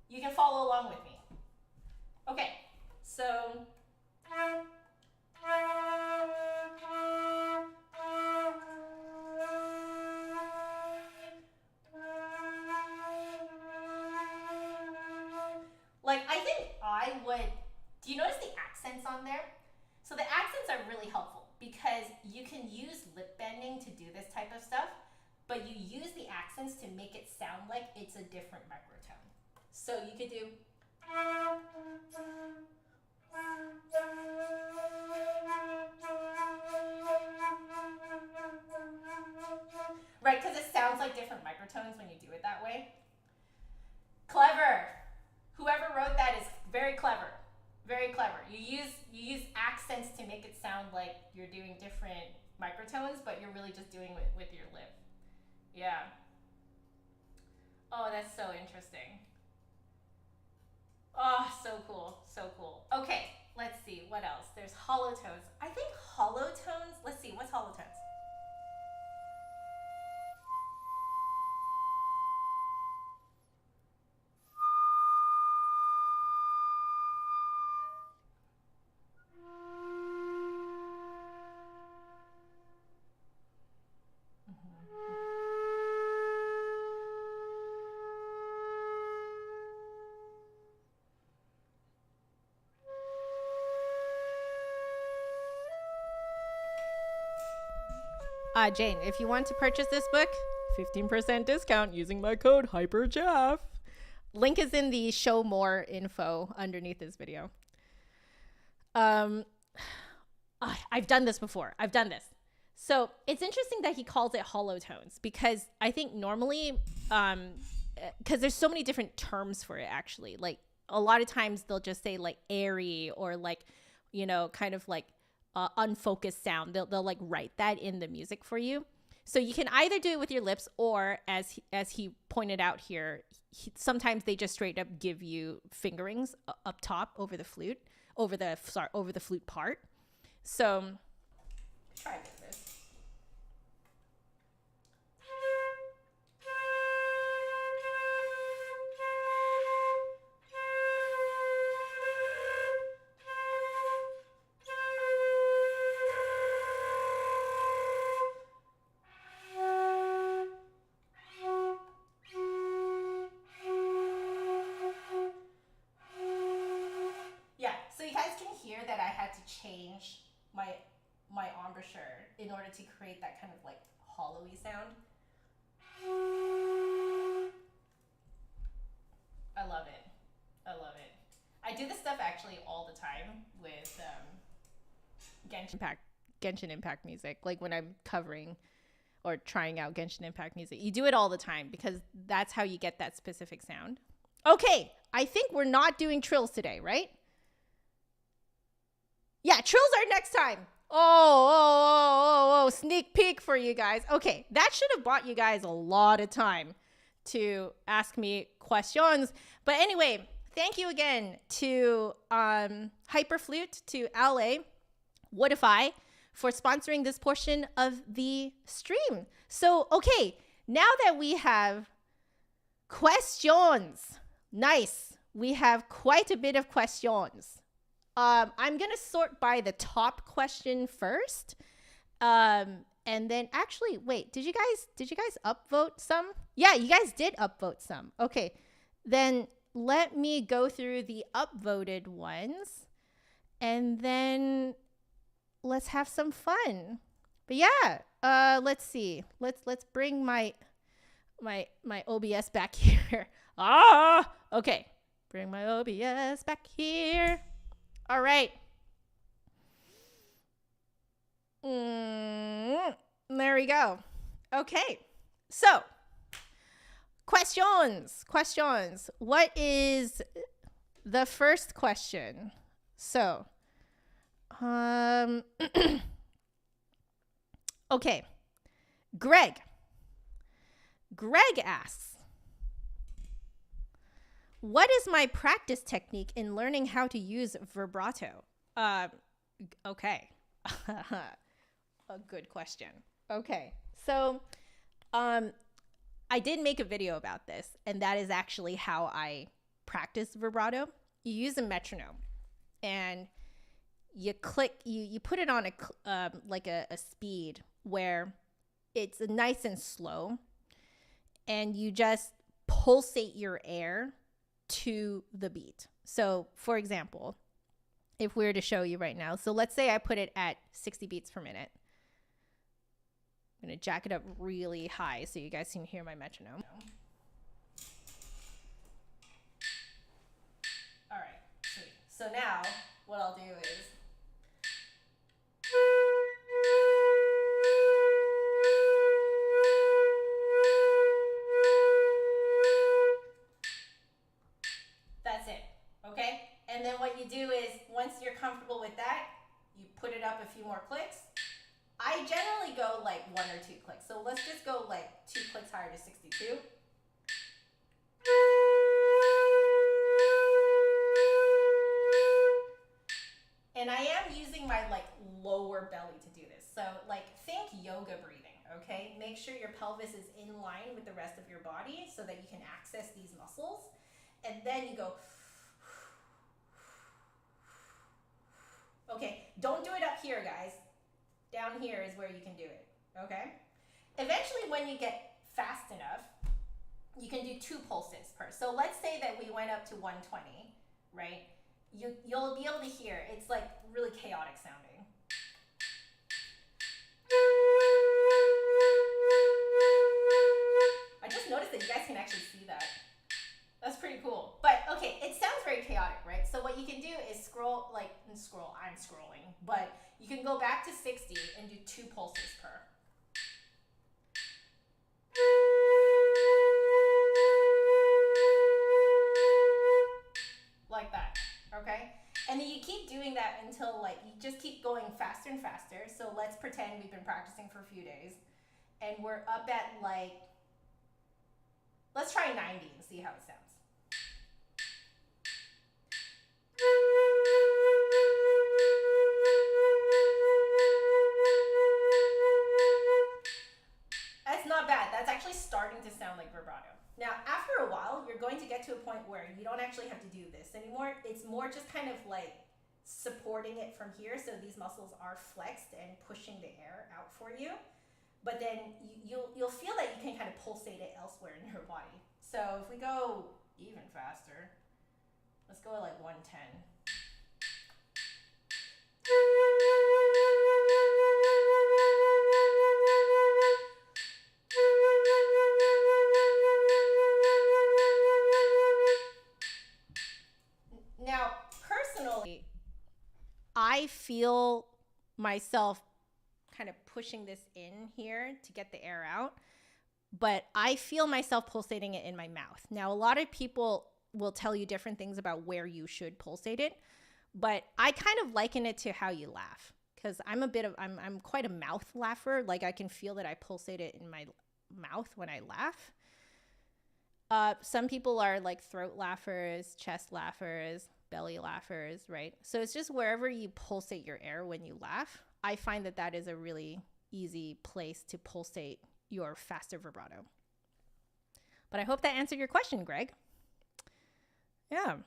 you can follow along with me. Okay, so like I think I would, do you notice the accents on there? So the accents are really helpful because you can use lip bending to do this type of stuff, but you use the accents to make it sound like it's a different microtone. So you could do right, because it sounds like different microtones when you do it that way. Clever. Whoever wrote that is very clever. Very clever. You use accents to make it sound like you're doing different microtones, but you're really just doing it with your lip. Yeah. Oh, that's so interesting. Oh, so cool. So cool. Okay, let's see. What else? There's hollow tones. I think hollow tones, let's see, what's hollow tones? Jane, if you want to purchase this book, 15% discount using my code HYPERJAF. Link is in the show more info underneath this video. I've done this before. I've done this. So it's interesting that he calls it hollow tones because I think normally, because there's so many different terms for it actually. Like a lot of times they'll just say like airy or like, you know, kind of like unfocused sound. They'll like write that in the music for you. So you can either do it with your lips or as he pointed out here, sometimes they just straight up give you fingerings up top over the flute, over the flute part. So try this. Change my embouchure in order to create that kind of like hollowy sound. I love it. I love it. I do this stuff actually all the time with Genshin Impact music. Like when I'm covering or trying out Genshin Impact music, you do it all the time because that's how you get that specific sound. Okay, I think we're not doing trills today, right? Yeah, trills are next time. Oh, sneak peek for you guys. Okay, that should have bought you guys a lot of time to ask me questions. But anyway, thank you again to Hyperflute, to LA, Woodify, for sponsoring this portion of the stream. So, okay, now that we have questions, nice. We have quite a bit of questions. I'm going to sort by the top question first. And then actually, wait, did you guys upvote some? Yeah, you guys did upvote some. Okay. Then let me go through the upvoted ones and then let's have some fun. But yeah, let's see. Let's bring my OBS back here. Okay. Bring my OBS back here. All right. There we go. Okay. So, questions. What is the first question? So, okay. Greg asks, what is my practice technique in learning how to use vibrato? Okay. A good question. Okay. So, I did make a video about this, and that is actually how I practice vibrato. You use a metronome, and you click, you put it on a speed where it's nice and slow, and you just pulsate your air to the beat. So, for example, if we were to show you right now, so let's say I put it at 60 beats per minute. I'm going to jack it up really high so you guys can hear my metronome. All right, sweet. So now what I'll do is that's it, okay? And then what you do is, once you're comfortable with that, you put it up a few more clicks. I generally go like 1 or 2 clicks. So let's just go like 2 clicks higher to 62. And I am using my like lower belly to do this. So like think yoga breathing, okay? Make sure your pelvis is in line with the rest of your body so that you can access these muscles. And then you go, okay, don't do it up here, guys. Down here is where you can do it, okay? Eventually, when you get fast enough, you can do 2 pulses per. So let's say that we went up to 120, right? You'll be able to hear, it's like really chaotic sounding. I just noticed that you guys can actually see that. That's pretty cool. But okay, it sounds very chaotic, right? So what you can do is I'm scrolling, but you can go back to 60 and do 2 pulses per. Like that, okay? And then you keep doing that until like, you just keep going faster and faster. So let's pretend we've been practicing for a few days and we're up at like, let's try 90 and see how it sounds. That's not bad. That's actually starting to sound like vibrato. Now, after a while, you're going to get to a point where you don't actually have to do this anymore. It's more just kind of like supporting it from here, so these muscles are flexed and pushing the air out for you. But then you'll feel that you can kind of pulsate it elsewhere in your body. So if we go even faster, let's go at like 110. Now, personally, I feel myself kind of pushing this in here to get the air out, but I feel myself pulsating it in my mouth. Now, a lot of people will tell you different things about where you should pulsate it. But I kind of liken it to how you laugh, because I'm quite a mouth laugher. Like I can feel that I pulsate it in my mouth when I laugh. Some people are like throat laughers, chest laughers, belly laughers, right? So it's just wherever you pulsate your air when you laugh. I find that that is a really easy place to pulsate your faster vibrato. But I hope that answered your question, Greg. Yeah.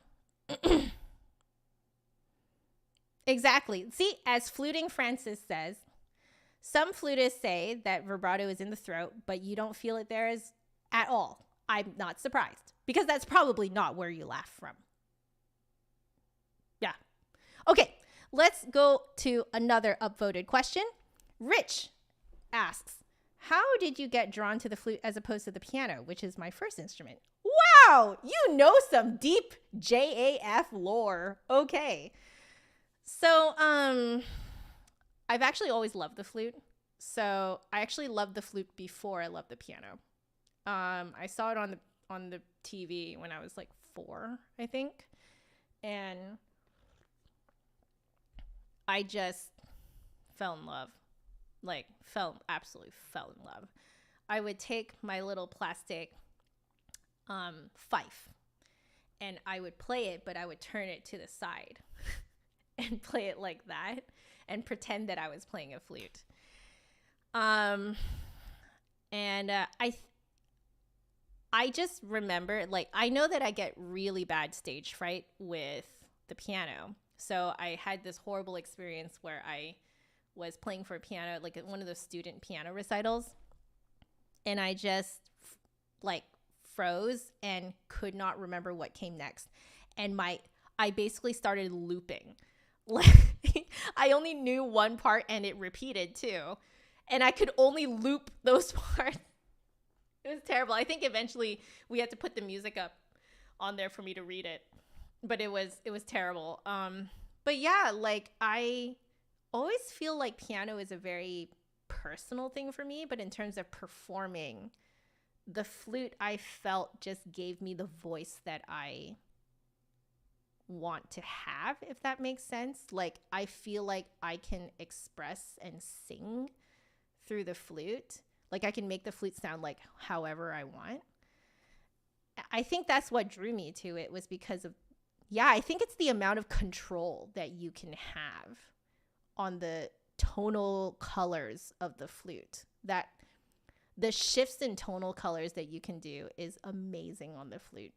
Exactly. See, as Fluting Francis says, some flutists say that vibrato is in the throat, but you don't feel it there at all. I'm not surprised, because that's probably not where you laugh from. Yeah. Okay, let's go to another upvoted question. Rich asks, how did you get drawn to the flute as opposed to the piano, which is my first instrument? Wow, you know some deep JAF lore. Okay. So, I've actually always loved the flute. So I actually loved the flute before I loved the piano. I saw it on the TV when I was like 4, I think. And I just fell in love. Like absolutely fell in love. I would take my little plastic fife and I would play it, but I would turn it to the side and play it like that and pretend that I was playing a flute. I just remember, like, I know that I get really bad stage fright with the piano. So I had this horrible experience where I was playing for a piano, like at one of those student piano recitals. And I just like froze and could not remember what came next. And I basically started looping. Like I only knew one part and it repeated too. And I could only loop those parts. It was terrible. I think eventually we had to put the music up on there for me to read it. But it was terrible. But yeah, like I always feel like piano is a very personal thing for me, but in terms of performing, the flute I felt just gave me the voice that I want to have, if that makes sense. Like I feel like I can express and sing through the flute. Like I can make the flute sound like however I want. I think that's what drew me to it, was because of, yeah, I think it's the amount of control that you can have on the tonal colors of the flute. That the shifts in tonal colors that you can do is amazing on the flute.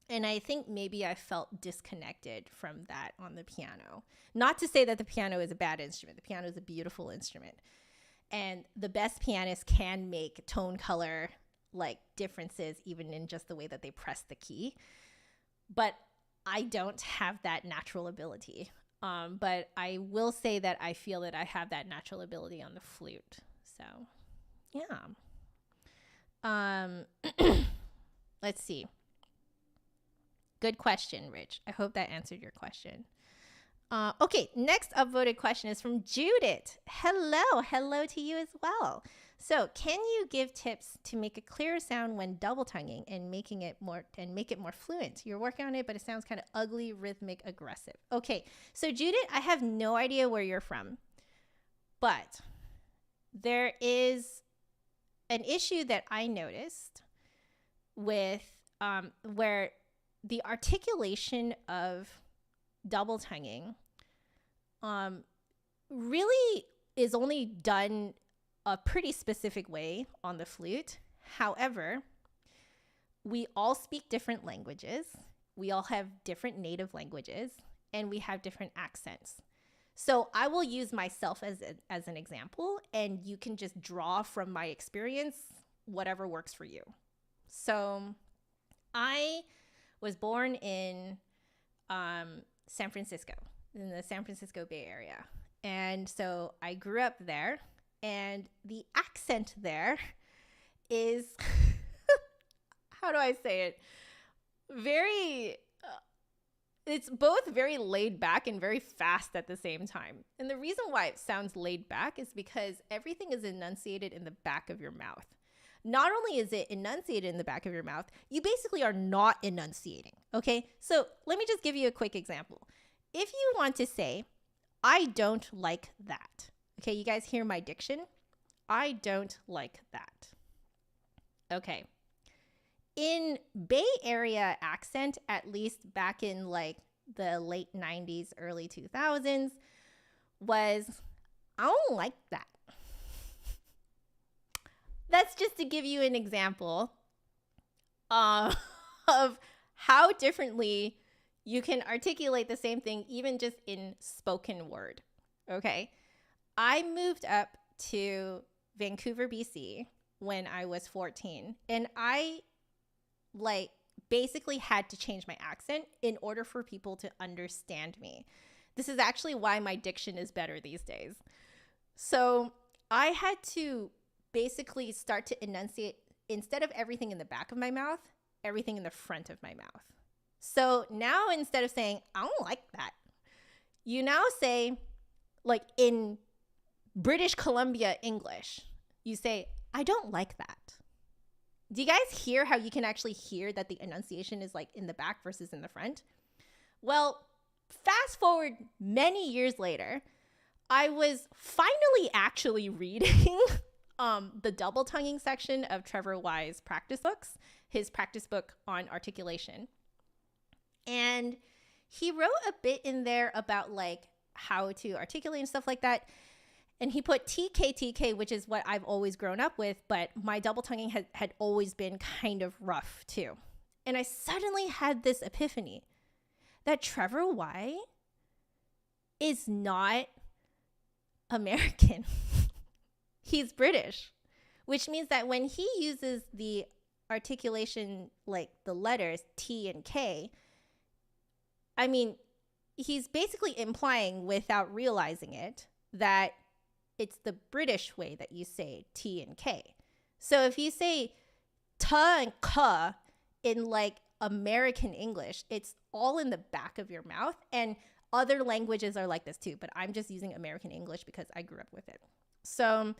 And I think maybe I felt disconnected from that on the piano. Not to say that the piano is a bad instrument. The piano is a beautiful instrument. And the best pianists can make tone color like differences even in just the way that they press the key. But I don't have that natural ability. But I will say that I feel that I have that natural ability on the flute. So, yeah. Let's see. Good question, Rich. I hope that answered your question. Okay, next upvoted question is from Judith. Hello to you as well. So, can you give tips to make a clearer sound when double tonguing and make it more fluent? You're working on it, but it sounds kind of ugly, rhythmic, aggressive. Okay, so Judith, I have no idea where you're from, but there is an issue that I noticed with where the articulation of double tonguing really is only done a pretty specific way on the flute. However, we all speak different languages. We all have different native languages, and we have different accents. So I will use myself as an example, and you can just draw from my experience whatever works for you. So I was born in San Francisco, in the San Francisco Bay Area. And so I grew up there, and the accent there is, how do I say it? It's both very laid back and very fast at the same time. And the reason why it sounds laid back is because everything is enunciated in the back of your mouth. not only is it enunciated in the back of your mouth, you basically are not enunciating. Okay, so let me just give you a quick example. If you want to say, I don't like that. Okay, you guys hear my diction? I don't like that. Okay. In Bay Area accent, at least back in like the late 90s, early 2000s, was, I don't like that. That's just to give you an example of how differently you can articulate the same thing, even just in spoken word. Okay. I moved up to Vancouver, BC when I was 14, and I like basically had to change my accent in order for people to understand me. This is actually why my diction is better these days. So I had to basically start to enunciate, instead of everything in the back of my mouth, everything in the front of my mouth. So now instead of saying, I don't like that, you now say, like in British Columbia English, you say, I don't like that. Do you guys hear how you can actually hear that the enunciation is like in the back versus in the front? Well, fast forward many years later, I was finally actually reading the double tonguing section of Trevor Wye's practice books, his practice book on articulation. And he wrote a bit in there about like how to articulate and stuff like that. And he put TK, which is what I've always grown up with, but my double tonguing had always been kind of rough too. And I suddenly had this epiphany that Trevor Wye is not American. He's British, which means that when he uses the articulation, like the letters T and K, I mean, he's basically implying without realizing it that it's the British way that you say T and K. So if you say ta and ka in like American English, it's all in the back of your mouth. And other languages are like this too, but I'm just using American English because I grew up with it. So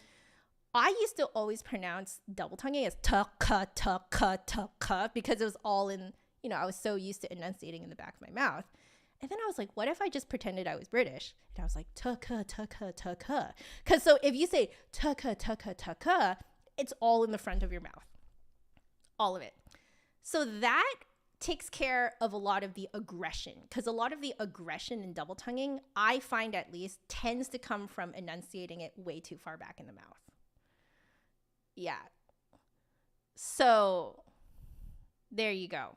I used to always pronounce double tonguing as ta ka because it was all in, you know, I was so used to enunciating in the back of my mouth. And then I was like, what if I just pretended I was British? And I was like, ta-ka. Because so if you say ta-ka, it's all in the front of your mouth. All of it. So that takes care of a lot of the aggression. Because a lot of the aggression in double tonguing, I find at least, tends to come from enunciating it way too far back in the mouth. Yeah. So there you go.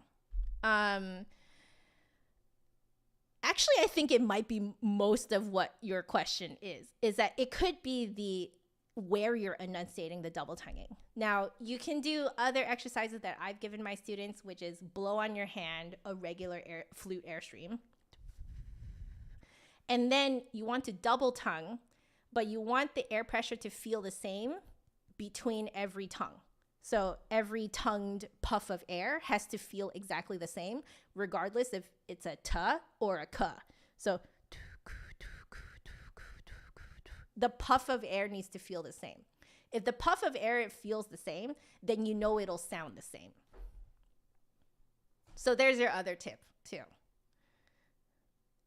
Actually, I think it might be most of what your question is that it could be where you're enunciating the double tonguing. Now, you can do other exercises that I've given my students, which is blow on your hand a regular flute airstream. And then you want to double tongue, but you want the air pressure to feel the same between every tongue. So every tongued puff of air has to feel exactly the same, regardless if it's a ta or a ka. So the puff of air needs to feel the same. If the puff of air feels the same, then you know it'll sound the same. So there's your other tip too.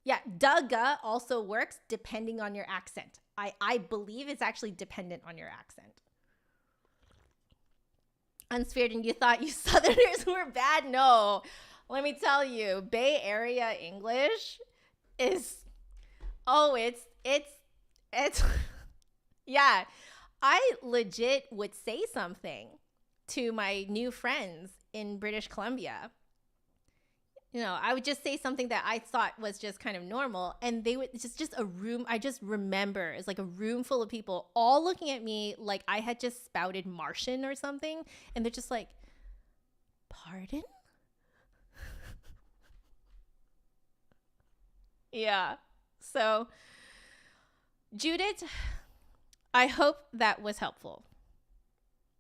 Yeah, da-ga also works depending on your accent. I believe it's actually dependent on your accent. Unsphered, and you thought you Southerners were bad? No, let me tell you, Bay Area English is, it's, yeah. I legit would say something to my new friends in British Columbia. You know, I would just say something that I thought was just kind of normal, and they would just a room. I just remember it's like a room full of people all looking at me like I had just spouted Martian or something, and they're just like, "Pardon?" Yeah. So, Judith, I hope that was helpful.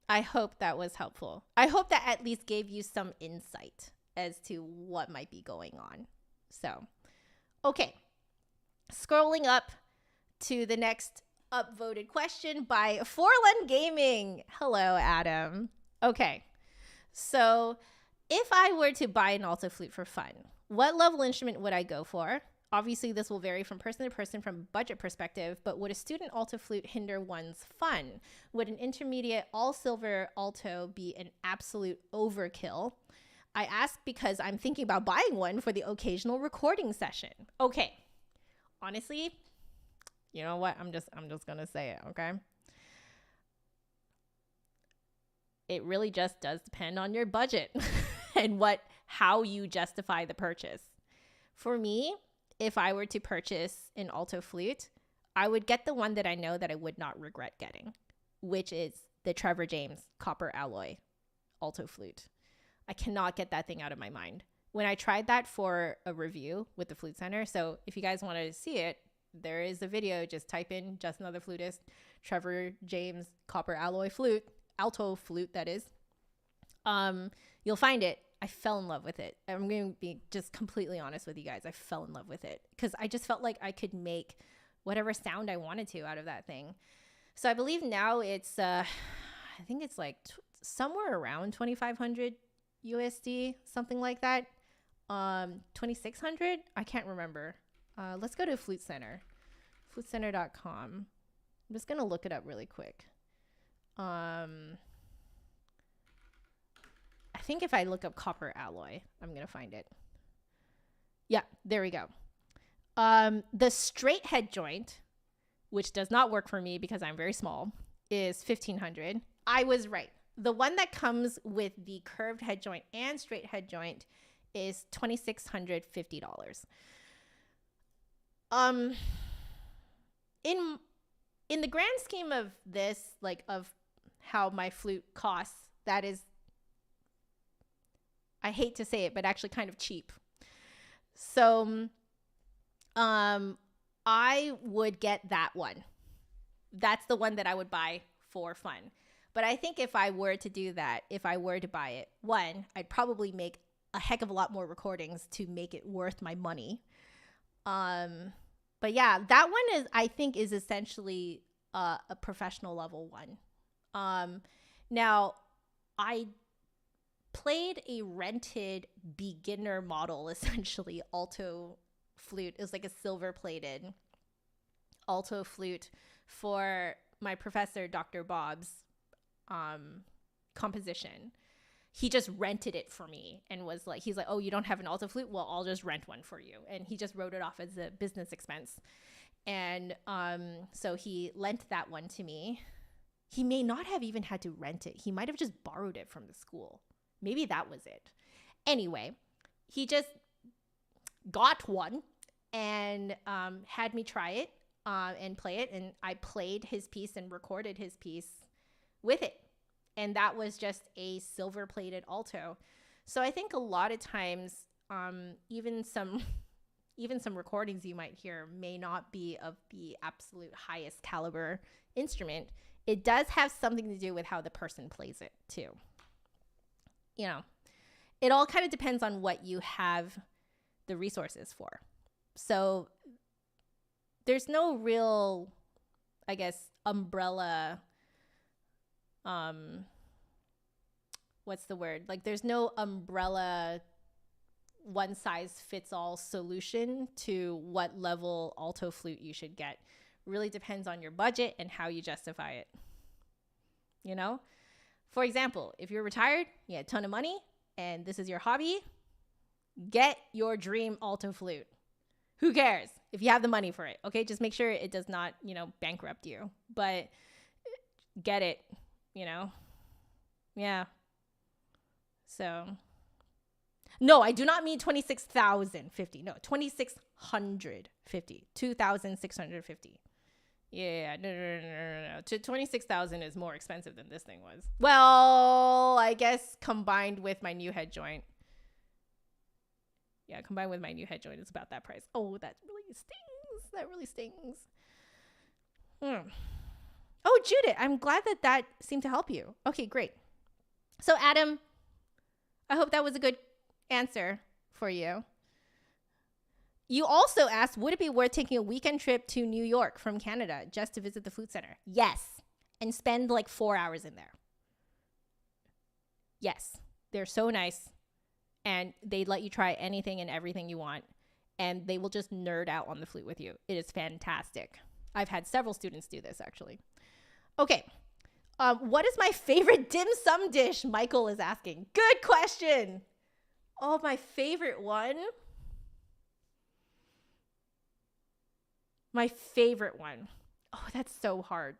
I hope that at least gave you some insight as to what might be going on. So, okay. Scrolling up to the next upvoted question by Forlun Gaming. Hello, Adam. Okay. So if I were to buy an alto flute for fun, what level instrument would I go for? Obviously, this will vary from person to person from budget perspective, but would a student alto flute hinder one's fun? Would an intermediate all silver alto be an absolute overkill? I ask because I'm thinking about buying one for the occasional recording session. Okay. Honestly, you know what? I'm just going to say it, okay? It really just does depend on your budget and how you justify the purchase. For me, if I were to purchase an alto flute, I would get the one that I know that I would not regret getting, which is the Trevor James copper alloy alto flute. I cannot get that thing out of my mind. When I tried that for a review with the Flute Center, so if you guys want to see it, there is a video. Just type in Just Another Flutist, Trevor James copper alloy flute, alto flute that is. You'll find it. I fell in love with it. I'm going to be just completely honest with you guys. I fell in love with it because I just felt like I could make whatever sound I wanted to out of that thing. So I believe now it's, I think it's like somewhere around 2,500 USD, something like that. 2,600? I can't remember. Let's go to Flute Center, flutecenter.com. I'm just going to look it up really quick. I think if I look up copper alloy, I'm going to find it. Yeah, there we go. The straight head joint, which does not work for me because I'm very small, is 1,500. I was right. The one that comes with the curved head joint and straight head joint is $2,650. In the grand scheme of this, like of how my flute costs, that is, I hate to say it, but actually kind of cheap. So I would get that one. That's the one that I would buy for fun. But I think if I were to do that, if I were to buy it, one, I'd probably make a heck of a lot more recordings to make it worth my money. But yeah, that one I think is essentially a professional level one. Now, I played a rented beginner model, essentially, alto flute. It was like a silver plated alto flute for my professor, Dr. Bob's composition. He just rented it for me and was like, he's like, oh, you don't have an alto flute? Well, I'll just rent one for you. And he just wrote it off as a business expense. And so he lent that one to me. He may not have even had to rent it. He might have just borrowed it from the school. Maybe that was it. Anyway, he just got one and had me try it and play it. And I played his piece and recorded his piece with it. And that was just a silver-plated alto. So I think a lot of times, even some recordings you might hear may not be of the absolute highest caliber instrument. It does have something to do with how the person plays it too. You know, it all kind of depends on what you have the resources for. So there's no real, I guess, umbrella, what's the word? Like there's no umbrella one size fits all solution to what level alto flute you should get. Really depends on your budget and how you justify it. You know? For example, if you're retired, you have a ton of money, and this is your hobby, get your dream alto flute. Who cares if you have the money for it? Okay, just make sure it does not, bankrupt you. But get it, Yeah. So, no, I do not mean 26,050. No, 2,650. 2,650. Yeah, no. 26,000 is more expensive than this thing was. Well, I guess combined with my new head joint. Yeah, combined with my new head joint, it's about that price. Oh, that really stings. That really stings. Oh, Judith, I'm glad that seemed to help you. Okay, great. So, Adam, I hope that was a good answer for you. You also asked, would it be worth taking a weekend trip to New York from Canada just to visit the Flute Center? Yes. And spend like 4 hours in there. Yes, they're so nice, and they let you try anything and everything you want, and they will just nerd out on the flute with you. It is fantastic. I've had several students do this, actually. Okay. What is my favorite dim sum dish? Michael is asking. Good question. Oh, my favorite one. My favorite one. Oh, that's so hard.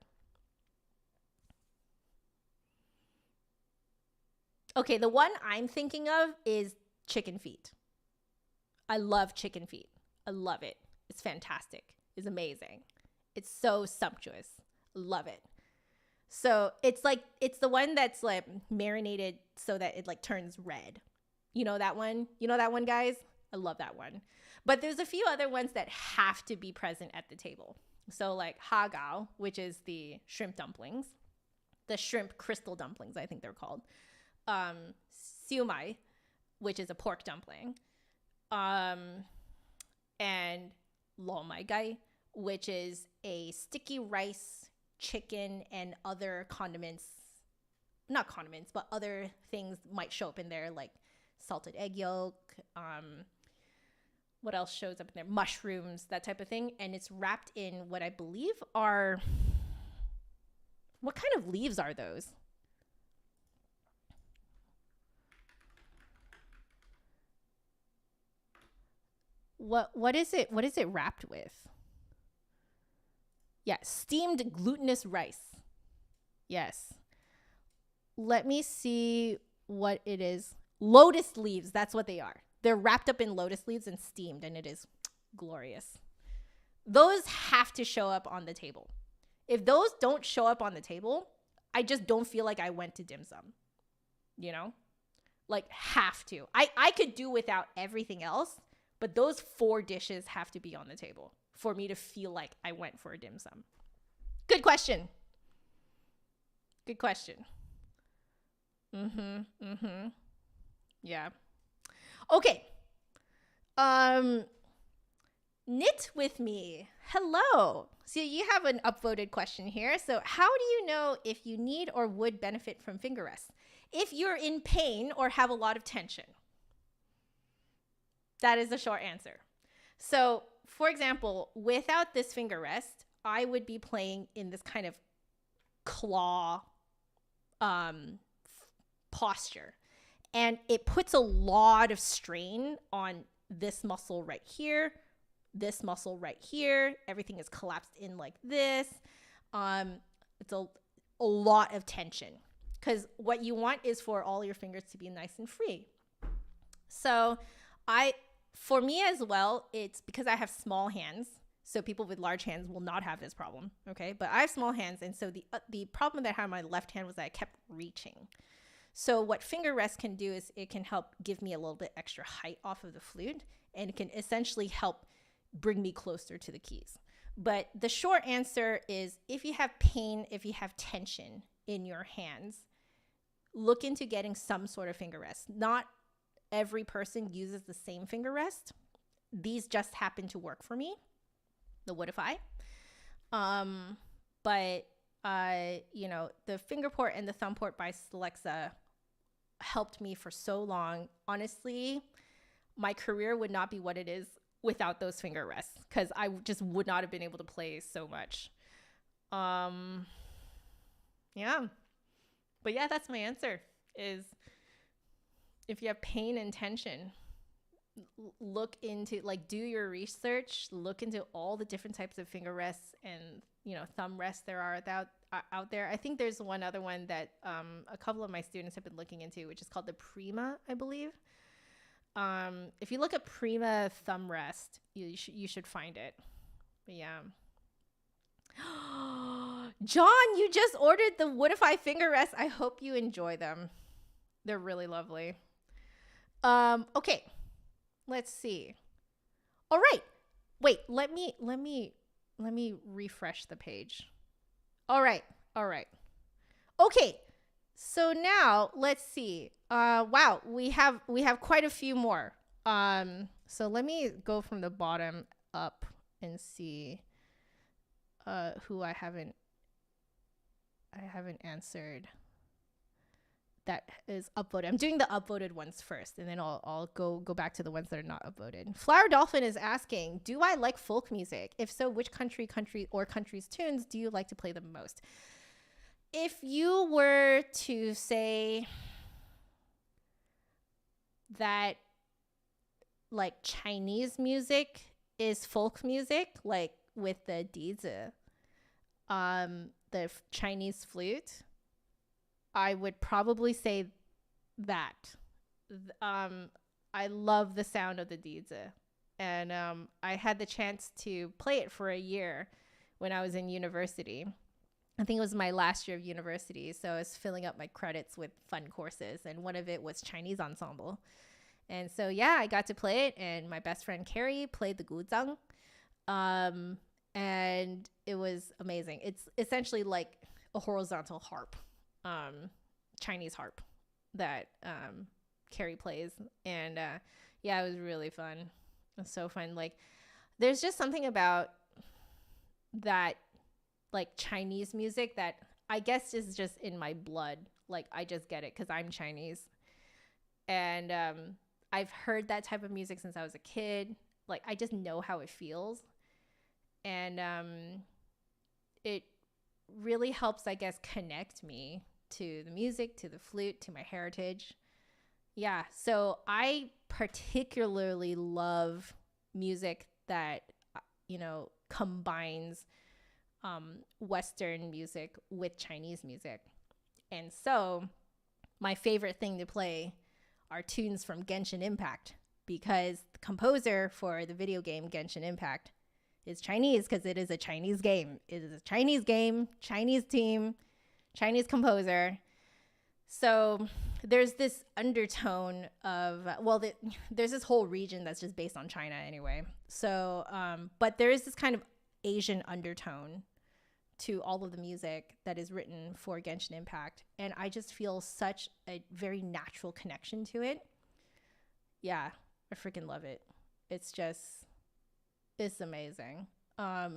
Okay, the one I'm thinking of is chicken feet. I love chicken feet. I love it. It's fantastic. It's amazing. It's so sumptuous. Love it. So it's the one that's like marinated so that it like turns red. You know that one? You know that one, guys? I love that one. But there's a few other ones that have to be present at the table. So like hagao, which is the shrimp dumplings, the shrimp crystal dumplings, I think they're called. Siumai, which is a pork dumpling. And lo mai gai, which is a sticky rice, chicken, and other condiments. Not condiments, but other things might show up in there, like salted egg yolk. What else shows up in there? Mushrooms, that type of thing. And it's wrapped in what I believe are... What kind of leaves are those? What is it? What is it wrapped with? Yeah, steamed glutinous rice. Yes. Let me see what it is. Lotus leaves, that's what they are. They're wrapped up in lotus leaves and steamed, and it is glorious. Those have to show up on the table. If those don't show up on the table, I just don't feel like I went to dim sum. You know? Like, have to. I could do without everything else, but those 4 dishes have to be on the table for me to feel like I went for a dim sum. Good question. Good question. Yeah. Okay. Knit with me. Hello. So you have an upvoted question here. So how do you know if you need or would benefit from finger rests? If you're in pain or have a lot of tension. That is the short answer. So, for example, without this finger rest, I would be playing in this kind of claw posture. And it puts a lot of strain on this muscle right here, this muscle right here. Everything is collapsed in like this. It's a lot of tension because what you want is for all your fingers to be nice and free. So for me as well, it's because I have small hands. So people with large hands will not have this problem, okay? But I have small hands, and so the problem that I had on my left hand was that I kept reaching. So what finger rest can do is it can help give me a little bit extra height off of the flute, and it can essentially help bring me closer to the keys. But the short answer is if you have pain, if you have tension in your hands, look into getting some sort of finger rest. Not every person uses the same finger rest. These just happen to work for me, the Woodify. But the finger port and the thumb port by Celexa helped me for so long. Honestly, my career would not be what it is without those finger rests because I just would not have been able to play so much. Yeah. But yeah, that's my answer is if you have pain and tension, look into, like, do your research, look into all the different types of finger rests and, thumb rests there are out there. I think there's one other one that a couple of my students have been looking into, which is called the Prima, I believe. If you look at Prima thumb rest, you should find it. But yeah. John, you just ordered the Woodify finger rests. I hope you enjoy them. They're really lovely. Okay. Let's see. All right. Wait, let me refresh the page. All right. Okay. So now let's see. Wow, we have quite a few more. So let me go from the bottom up and see who I haven't answered that is upvoted. I'm doing the upvoted ones first, and then I'll go back to the ones that are not upvoted. Flower Dolphin is asking, do I like folk music? If so, which country's tunes do you like to play the most? If you were to say that like Chinese music is folk music, like with the dizi, the Chinese flute, I would probably say that. I love the sound of the dizi, and I had the chance to play it for a year when I was in university. I think it was my last year of university, so I was filling up my credits with fun courses, and one of it was Chinese ensemble. And so, yeah, I got to play it, and my best friend Carrie played the guzheng, and it was amazing. It's essentially like a horizontal harp, Chinese harp that Carrie plays, and yeah, it was really fun. It was so fun. Like, there's just something about that, like Chinese music that I guess is just in my blood. Like, I just get it because I'm Chinese, and I've heard that type of music since I was a kid. Like, I just know how it feels. And it really helps, I guess, connect me to the music, to the flute, to my heritage. Yeah, so I particularly love music that, combines Western music with Chinese music. And so my favorite thing to play are tunes from Genshin Impact, because the composer for the video game Genshin Impact is Chinese, because it is a Chinese game. It is a Chinese game, Chinese team, Chinese composer. So there's this undertone of, there's this whole region that's just based on China anyway. So, but there is this kind of Asian undertone to all of the music that is written for Genshin Impact. And I just feel such a very natural connection to it. Yeah, I freaking love it. It's amazing. I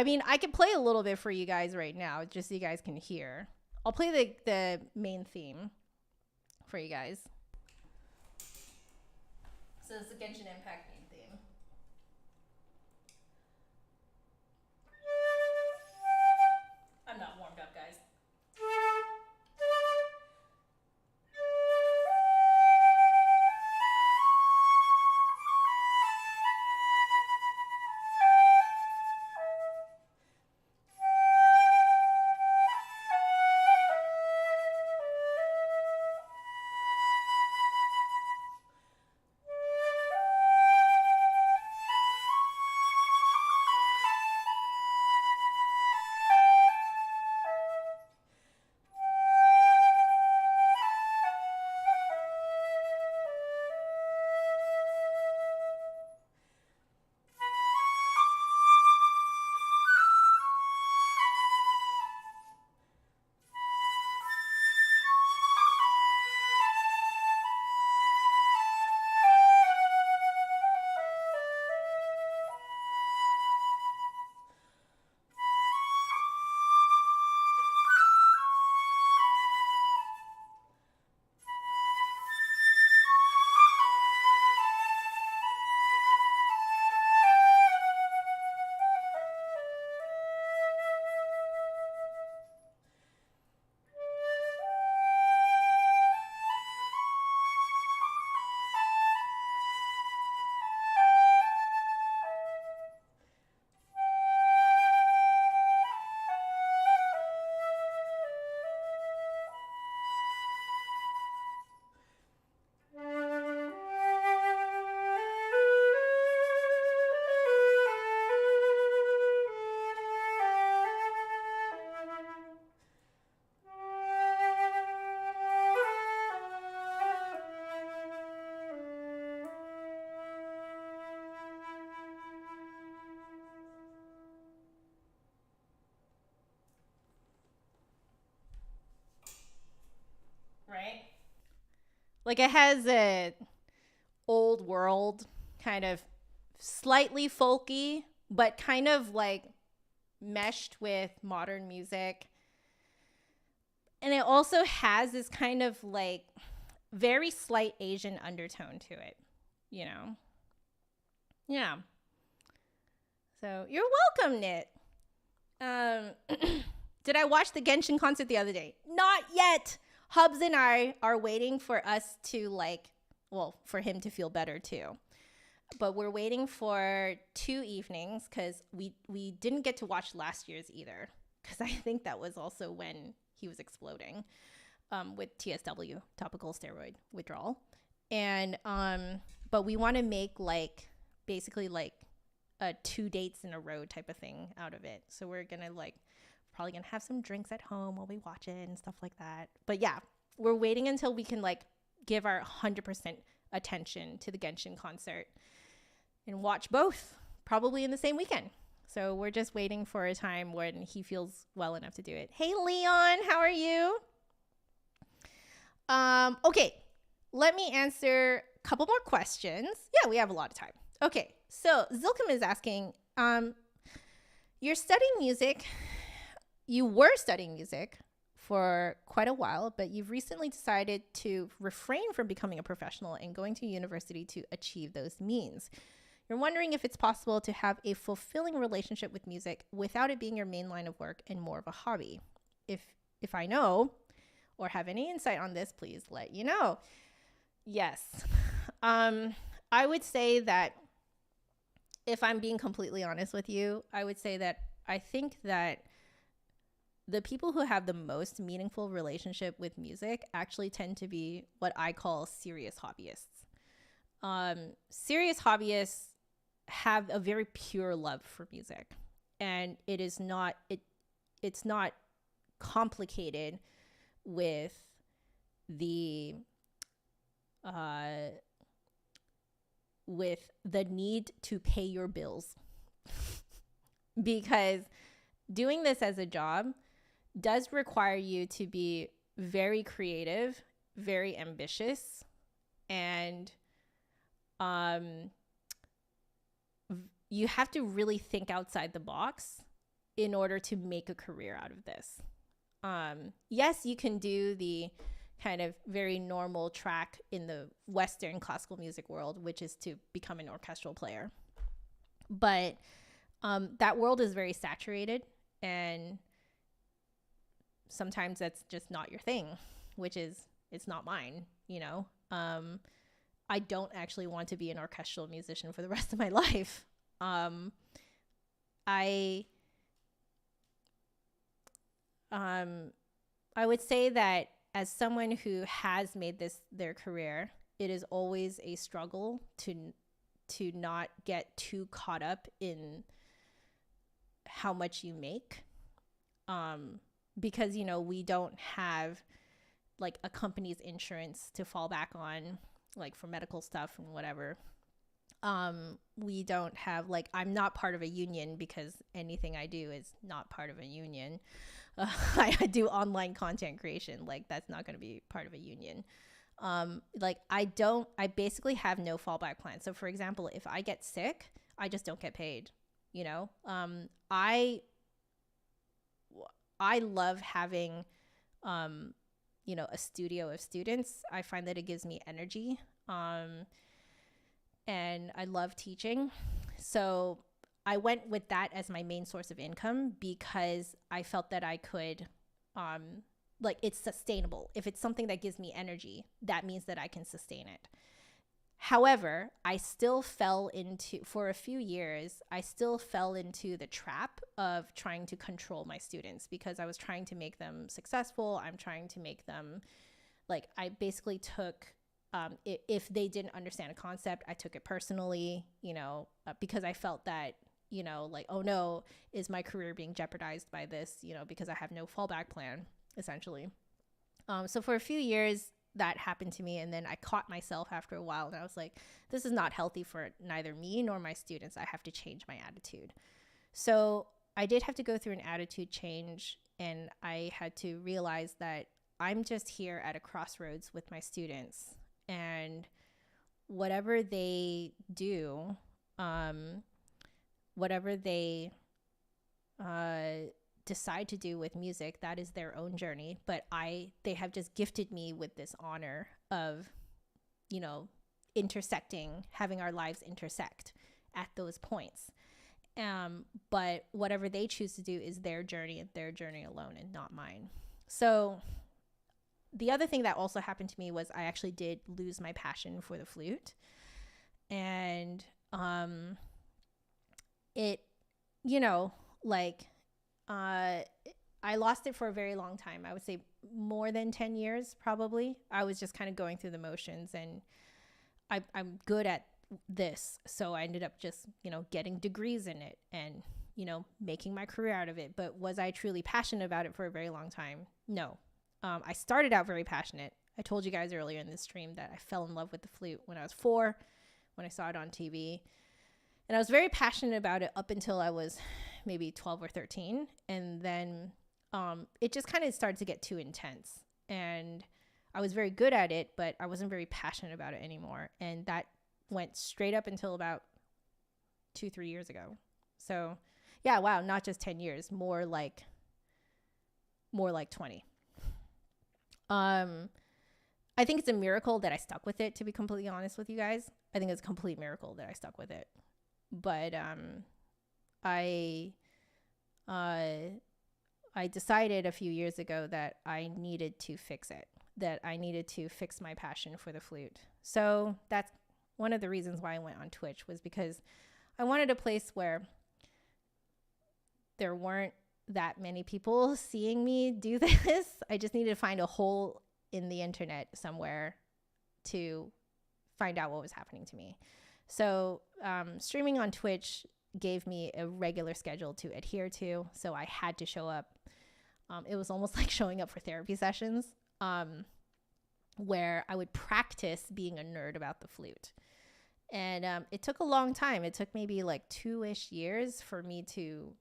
mean, I could play a little bit for you guys right now, just so you guys can hear. I'll play the main theme for you guys. So it's the Genshin Impact main theme. I'm not warmed up, guys. Right? Like, it has a old world, kind of slightly folky, but kind of like meshed with modern music. And it also has this kind of like very slight Asian undertone to it, you know? Yeah. So you're welcome, Knit. Did I watch the Genshin concert the other day? Not yet. Hubs and I are waiting for us to like, well, for him to feel better too. But we're waiting for 2 evenings because we didn't get to watch last year's either, because I think that was also when he was exploding with TSW, topical steroid withdrawal. And but we want to make like basically like a 2 dates in a row type of thing out of it. So we're gonna like probably gonna have some drinks at home while we watch it and stuff like that. But yeah, we're waiting until we can like give our 100% attention to the Genshin concert and watch both probably in the same weekend. So we're just waiting for a time when he feels well enough to do it. Hey, Leon, how are you? Okay, let me answer a couple more questions. Yeah, we have a lot of time. Okay, so Zilkum is asking, you're studying music. You were studying music for quite a while, but you've recently decided to refrain from becoming a professional and going to university to achieve those means. You're wondering if it's possible to have a fulfilling relationship with music without it being your main line of work and more of a hobby. If I know or have any insight on this, please let you know. Yes. I would say that if I'm being completely honest with you, I would say that I think that the people who have the most meaningful relationship with music actually tend to be what I call serious hobbyists. Serious hobbyists have a very pure love for music, and it's not complicated with the need to pay your bills. Because doing this as a job does require you to be very creative, very ambitious, and you have to really think outside the box in order to make a career out of this. Yes, you can do the kind of very normal track in the Western classical music world, which is to become an orchestral player. But that world is very saturated, and sometimes that's just not your thing, which is, it's not mine, you know? I don't actually want to be an orchestral musician for the rest of my life. I would say that as someone who has made this their career, it is always a struggle to not get too caught up in how much you make. Because, you know, we don't have like a company's insurance to fall back on, like for medical stuff and whatever. We don't have, like, I'm not part of a union because anything I do is not part of a union. I do online content creation. Like, that's not going to be part of a union. Like, I basically have no fallback plan. So for example, if I get sick, I just don't get paid, you know? I love having, you know, a studio of students. I find that it gives me energy. And I love teaching. So I went with that as my main source of income because I felt that I could, like, it's sustainable. If it's something that gives me energy, that means that I can sustain it. However, I still fell into, for a few years, I still fell into the trap of trying to control my students because I was trying to make them successful. I'm trying to make them, like, I basically took, if they didn't understand a concept, I took it personally, you know, because I felt that, you know, like, oh no, is my career being jeopardized by this, you know, because I have no fallback plan, essentially. So for a few years, that happened to me, and then I caught myself after a while, and I was like, this is not healthy for neither me nor my students. I have to change my attitude. So I did have to go through an attitude change, and I had to realize that I'm just here at a crossroads with my students, and whatever they do, whatever they decide to do with music, that is their own journey. But they have just gifted me with this honor of, you know, having our lives intersect at those points. But whatever they choose to do is their journey and their journey alone, and not mine. So the other thing that also happened to me was I actually did lose my passion for the flute. And it, you know, like, I lost it for a very long time. I would say more than 10 years, probably. I was just kind of going through the motions, and I'm good at this. So I ended up just, you know, getting degrees in it and, you know, making my career out of it. But was I truly passionate about it for a very long time? No. I started out very passionate. I told you guys earlier in this stream that I fell in love with the flute when I was 4, when I saw it on TV. And I was very passionate about it up until I was maybe 12 or 13. And then it just kind of started to get too intense. And I was very good at it, but I wasn't very passionate about it anymore. And that went straight up until about 2-3 years ago. So yeah, wow, not just 10 years, more like 20. I think it's a miracle that I stuck with it, to be completely honest with you guys. I think it's a complete miracle that I stuck with it. But I decided a few years ago that I needed to fix it, that I needed to fix my passion for the flute. So that's one of the reasons why I went on Twitch, was because I wanted a place where there weren't that many people seeing me do this. I just needed to find a hole in the internet somewhere to find out what was happening to me. So streaming on Twitch gave me a regular schedule to adhere to. So I had to show up. It was almost like showing up for therapy sessions, where I would practice being a nerd about the flute. And it took a long time. It took maybe like 2-ish years for me to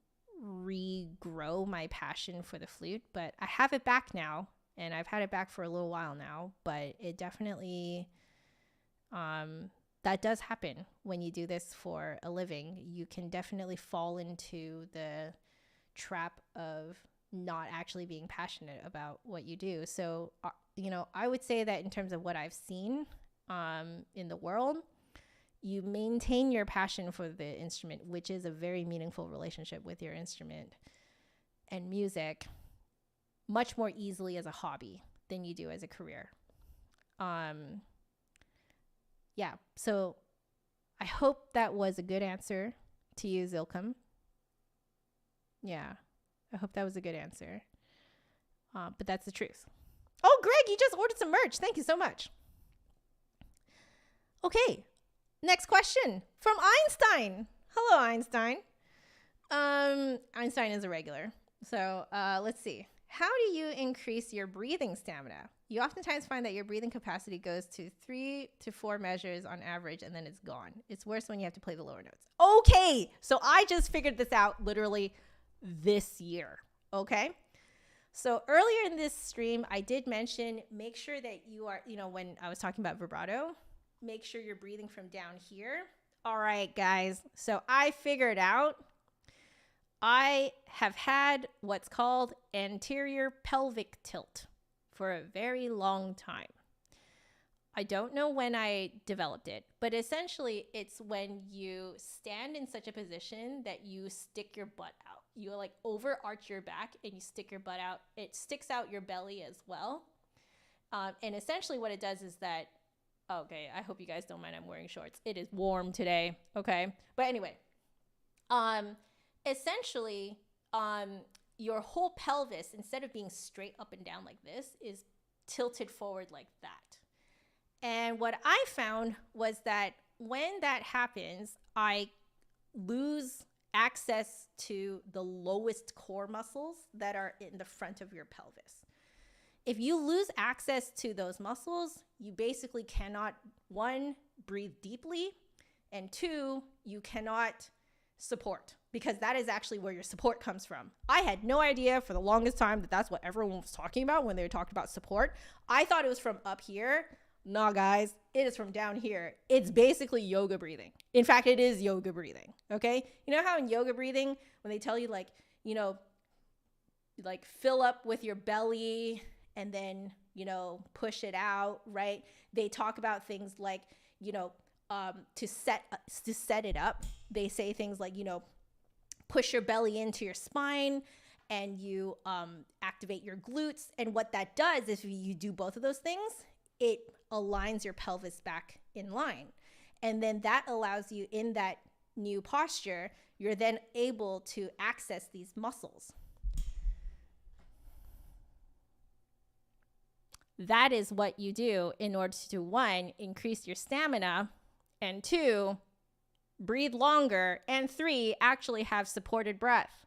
regrow my passion for the flute. But I have it back now, and I've had it back for a little while now. But it definitely, that does happen when you do this for a living. You can definitely fall into the trap of not actually being passionate about what you do. So, you know, I would say that in terms of what I've seen in the world, you maintain your passion for the instrument, which is a very meaningful relationship with your instrument and music, much more easily as a hobby than you do as a career. Yeah, so I hope that was a good answer to you, Zilkham. Yeah, I hope that was a good answer. But that's the truth. Oh, Greg, you just ordered some merch. Thank you so much. Okay, next question from Einstein. Hello, Einstein. Einstein is a regular. So let's see. How do you increase your breathing stamina? You oftentimes find that your breathing capacity goes to 3 to 4 measures on average, and then it's gone. It's worse when you have to play the lower notes. Okay, so I just figured this out literally this year, okay? So earlier in this stream, I did mention, make sure that you are, you know, when I was talking about vibrato, make sure you're breathing from down here. All right, guys, so I figured out I have had what's called anterior pelvic tilt for a very long time. I don't know when I developed it, but essentially it's when you stand in such a position that you stick your butt out. You like overarch your back and you stick your butt out. It sticks out your belly as well. And essentially what it does is that, okay, I hope you guys don't mind, I'm wearing shorts. It is warm today, okay? But anyway, essentially, your whole pelvis, instead of being straight up and down like this, is tilted forward like that. And what I found was that when that happens, I lose access to the lowest core muscles that are in the front of your pelvis. If you lose access to those muscles, you basically cannot, 1, breathe deeply, and 2, you cannot support, because that is actually where your support comes from. I had no idea for the longest time that that's what everyone was talking about when they talked about support. I thought it was from up here. Nah, guys, it is from down here. It's basically yoga breathing. In fact, it is yoga breathing, okay? You know how in yoga breathing, when they tell you like, you know, like fill up with your belly and then, push it out, right? They talk about things like, to set it up. They say things like, push your belly into your spine and you activate your glutes. And what that does, if you do both of those things, it aligns your pelvis back in line. And then that allows you, in that new posture, you're then able to access these muscles. That is what you do in order to, 1, increase your stamina, and 2, breathe longer, and 3, actually have supported breath.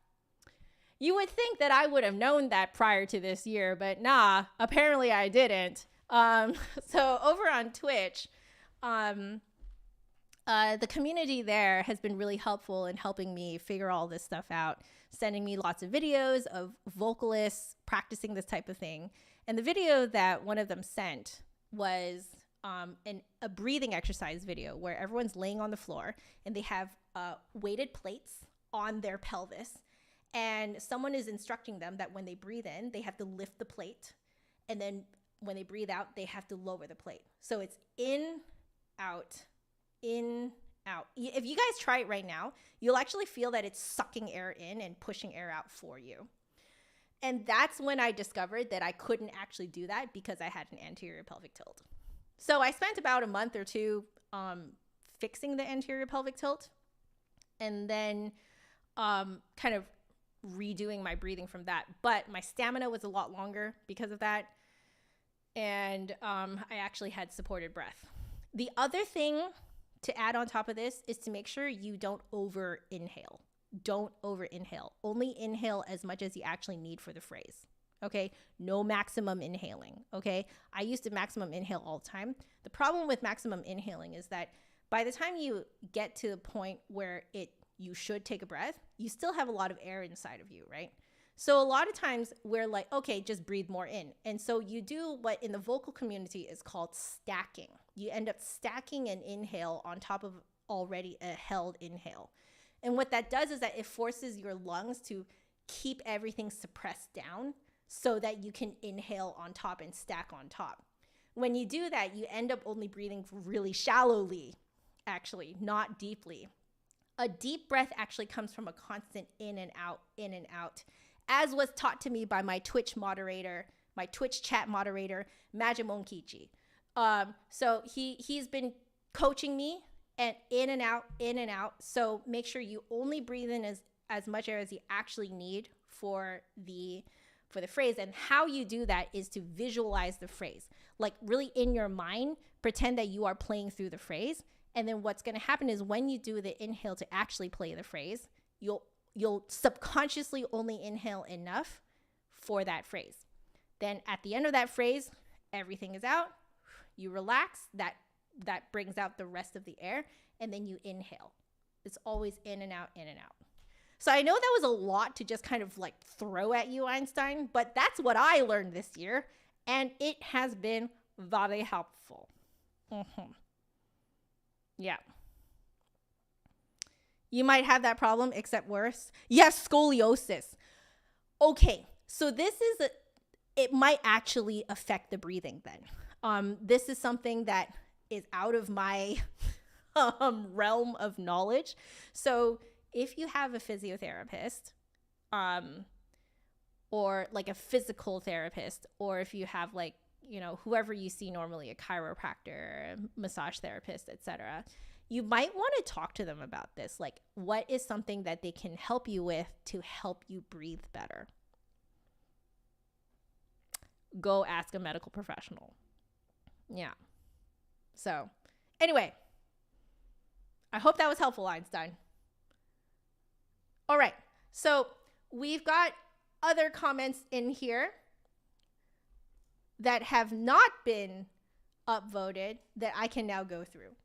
You would think that I would have known that prior to this year, but nah, apparently I didn't. So over on Twitch, the community there has been really helpful in helping me figure all this stuff out, sending me lots of videos of vocalists practicing this type of thing. And the video that one of them sent was a breathing exercise video where everyone's laying on the floor and they have weighted plates on their pelvis. And someone is instructing them that when they breathe in, they have to lift the plate. And then when they breathe out, they have to lower the plate. So it's in, out, in, out. If you guys try it right now, you'll actually feel that it's sucking air in and pushing air out for you. And that's when I discovered that I couldn't actually do that because I had an anterior pelvic tilt. So I spent about a month or 2 fixing the anterior pelvic tilt, and then kind of redoing my breathing from that. But my stamina was a lot longer because of that. And I actually had supported breath. The other thing to add on top of this is to make sure you don't over inhale. Don't over inhale. Only inhale as much as you actually need for the phrase. Okay. No maximum inhaling. Okay. I used to maximum inhale all the time. The problem with maximum inhaling is that by the time you get to the point where you should take a breath, you still have a lot of air inside of you, right? So a lot of times we're like, okay, just breathe more in. And so you do what in the vocal community is called stacking. You end up stacking an inhale on top of already a held inhale. And what that does is that it forces your lungs to keep everything suppressed down so that you can inhale on top and stack on top. When you do that, you end up only breathing really shallowly, actually, not deeply. A deep breath actually comes from a constant in and out, as was taught to me by my Twitch moderator, my Twitch chat moderator, Majimon Kichi. So he's been coaching me and in and out. So make sure you only breathe in as much air as you actually need for the phrase. And how you do that is to visualize the phrase. Like really in your mind, pretend that you are playing through the phrase. And then what's going to happen is when you do the inhale to actually play the phrase, you'll subconsciously only inhale enough for that phrase. Then at the end of that phrase, everything is out. You relax. That brings out the rest of the air, and then you inhale. It's always in and out, in and out. So I know that was a lot to just kind of like throw at you, Einstein, but that's what I learned this year, and it has been very helpful. Yeah. You might have that problem, except worse. Yes, scoliosis. Okay, so it might actually affect the breathing then. This is something that is out of my realm of knowledge. So if you have a physiotherapist, or like a physical therapist, or if you have like, whoever you see normally, a chiropractor, a massage therapist, etc., you might want to talk to them about this. Like, what is something that they can help you with to help you breathe better? Go ask a medical professional. Yeah. So anyway, I hope that was helpful, Einstein. All right. So we've got other comments in here that have not been upvoted that I can now go through.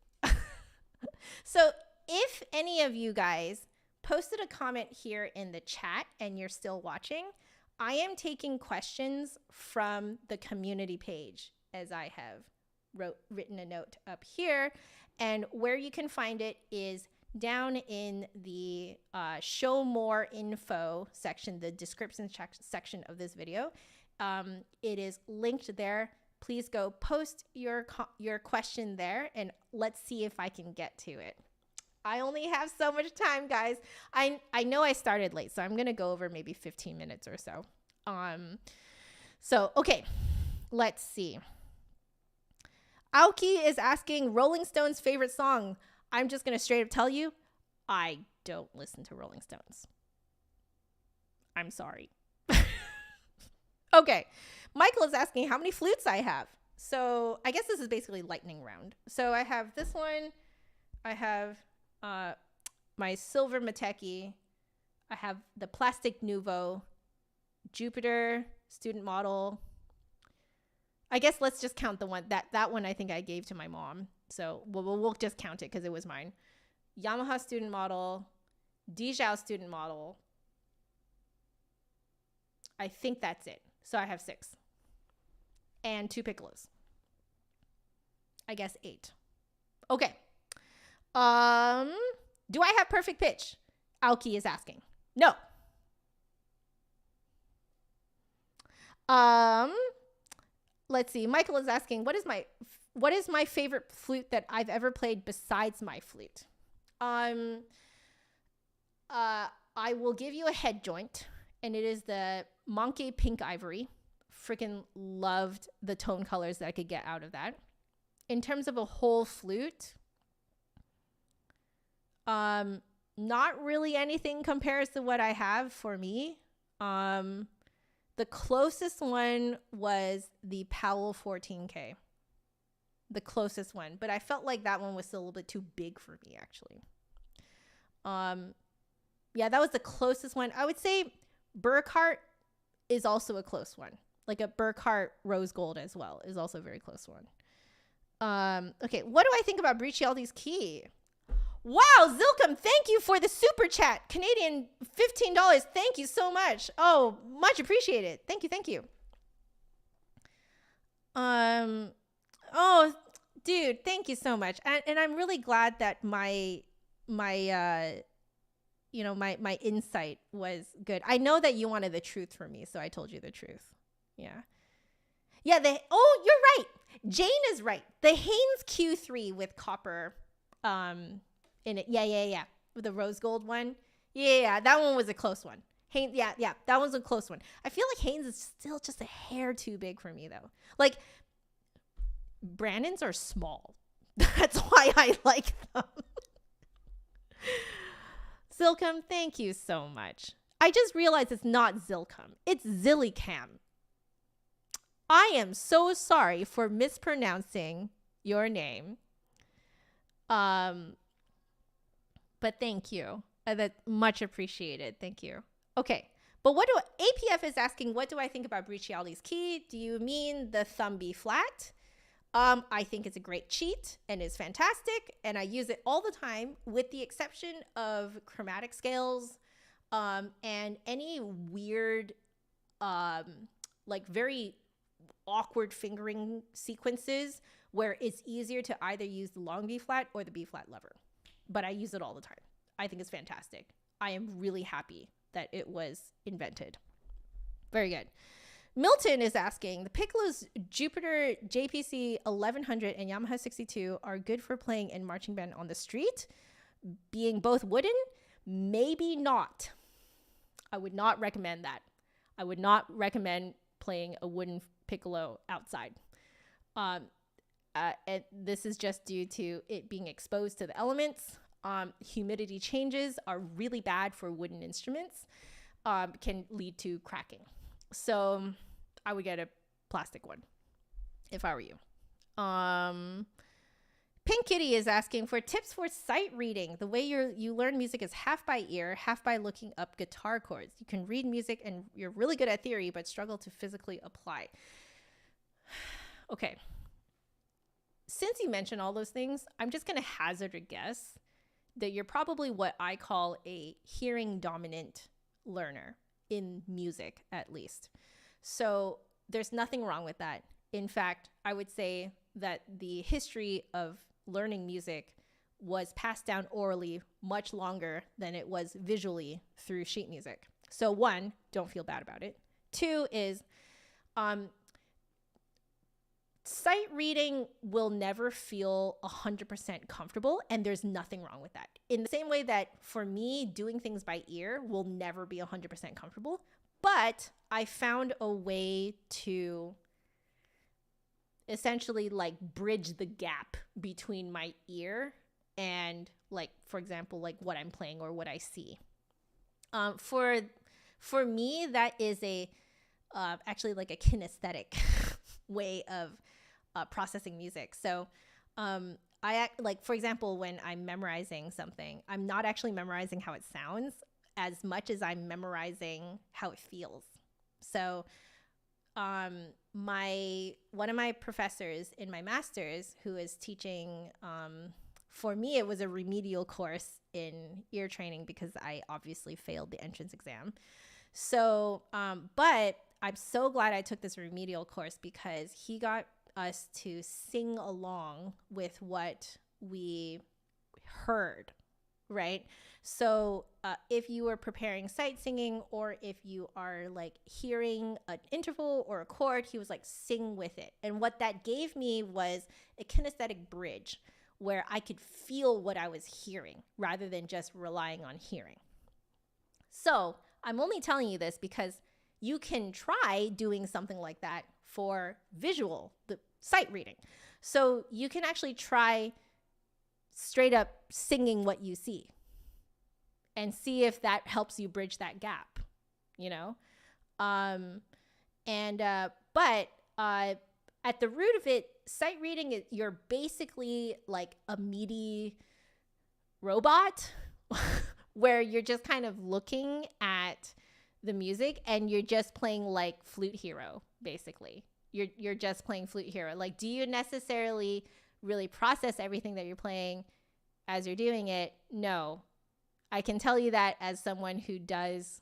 So if any of you guys posted a comment here in the chat and you're still watching, I am taking questions from the community page, as I have written a note up here. And where you can find it is down in the show more info section, the description section of this video. It is linked there. Please go post your question there, and let's see if I can get to it. I only have so much time, guys. I know I started late, so I'm going to go over maybe 15 minutes or so. Okay, let's see. Aoki is asking Rolling Stones' favorite song. I'm just going to straight up tell you, I don't listen to Rolling Stones. I'm sorry. Okay. Michael is asking how many flutes I have. So I guess this is basically lightning round. So I have this one. I have my silver Mateki. I have the plastic Nouveau, Jupiter, student model. I guess let's just count the one that one I think I gave to my mom. So we'll just count it because it was mine. Yamaha student model, Dijou student model. I think that's it. So I have 6. And 2 piccolos. I guess 8. Okay. Do I have perfect pitch? Aoki is asking. No. Let's see. Michael is asking, what is my favorite flute that I've ever played besides my flute? I will give you a head joint, and it is the Monkey Pink Ivory. Freaking loved the tone colors that I could get out of that. In terms of a whole flute, not really anything compares to what I have for me. The closest one was the Powell 14K. The closest one. But I felt like that one was still a little bit too big for me, actually. Yeah, that was the closest one. I would say Burkhart is also a close one. Like a Burkhart Rose Gold as well is also a very close one. Okay, what do I think about Briccialdi's key? Wow, Zilcom, thank you for the super chat. Canadian $15. Thank you so much. Oh, much appreciated. Thank you. Oh, dude, thank you so much. And I'm really glad that my insight was good. I know that you wanted the truth from me, so I told you the truth. Yeah. You're right. Jane is right. The Haynes Q3 with copper in it. Yeah. With the rose gold one. Yeah, that one was a close one. Haynes, yeah, that was a close one. I feel like Haynes is still just a hair too big for me though. Like Brandon's are small. That's why I like them. Zilcom, thank you so much. I just realized it's not Zilcom. It's Zillicam. I am so sorry for mispronouncing your name. But thank you. That's much appreciated. Thank you. Okay. But APF is asking, what do I think about Briccialdi's key? Do you mean the thumb B flat? I think it's a great cheat and is fantastic. And I use it all the time with the exception of chromatic scales and any weird, like very awkward fingering sequences where it's easier to either use the long B flat or the B flat lever. But I use it all the time. I think it's fantastic. I am really happy that it was invented. Very good. Milton is asking, the Piccolo's Jupiter JPC 1100 and Yamaha 62 are good for playing in marching band on the street, being both wooden? Maybe not. I would not recommend that. I would not recommend playing a wooden piccolo outside. And this is just due to it being exposed to the elements. Humidity changes are really bad for wooden instruments, can lead to cracking. So I would get a plastic one if I were you. Pink Kitty is asking for tips for sight reading. The way you learn music is half by ear, half by looking up guitar chords. You can read music and you're really good at theory, but struggle to physically apply. Okay. Since you mentioned all those things, I'm just going to hazard a guess that you're probably what I call a hearing dominant learner in music, at least. So there's nothing wrong with that. In fact, I would say that the history of learning music was passed down orally much longer than it was visually through sheet music. So 1, don't feel bad about it. 2 is sight reading will never feel 100% comfortable, and there's nothing wrong with that. In the same way that for me, doing things by ear will never be 100% comfortable, but I found a way to essentially like bridge the gap between my ear and, like, for example, like what I'm playing or what I see. For me, that is actually like a kinesthetic way of processing music. So for example, when I'm memorizing something, I'm not actually memorizing how it sounds as much as I'm memorizing how it feels. So one of my professors in my master's, who is teaching, for me, it was a remedial course in ear training because I obviously failed the entrance exam. So, but I'm so glad I took this remedial course because he got us to sing along with what we heard, right? So if you were preparing sight singing, or if you are like hearing an interval or a chord, he was like, sing with it. And what that gave me was a kinesthetic bridge where I could feel what I was hearing rather than just relying on hearing. So I'm only telling you this because you can try doing something like that for visual, the sight reading. So you can actually try straight up singing what you see and see if that helps you bridge that gap, you know? But at the root of it, sight reading, you're basically like a MIDI robot where you're just kind of looking at the music and you're just playing like Flute Hero, basically. You're just playing Flute Hero. Like, do you necessarily really process everything that you're playing as you're doing it? No. I can tell you that as someone who does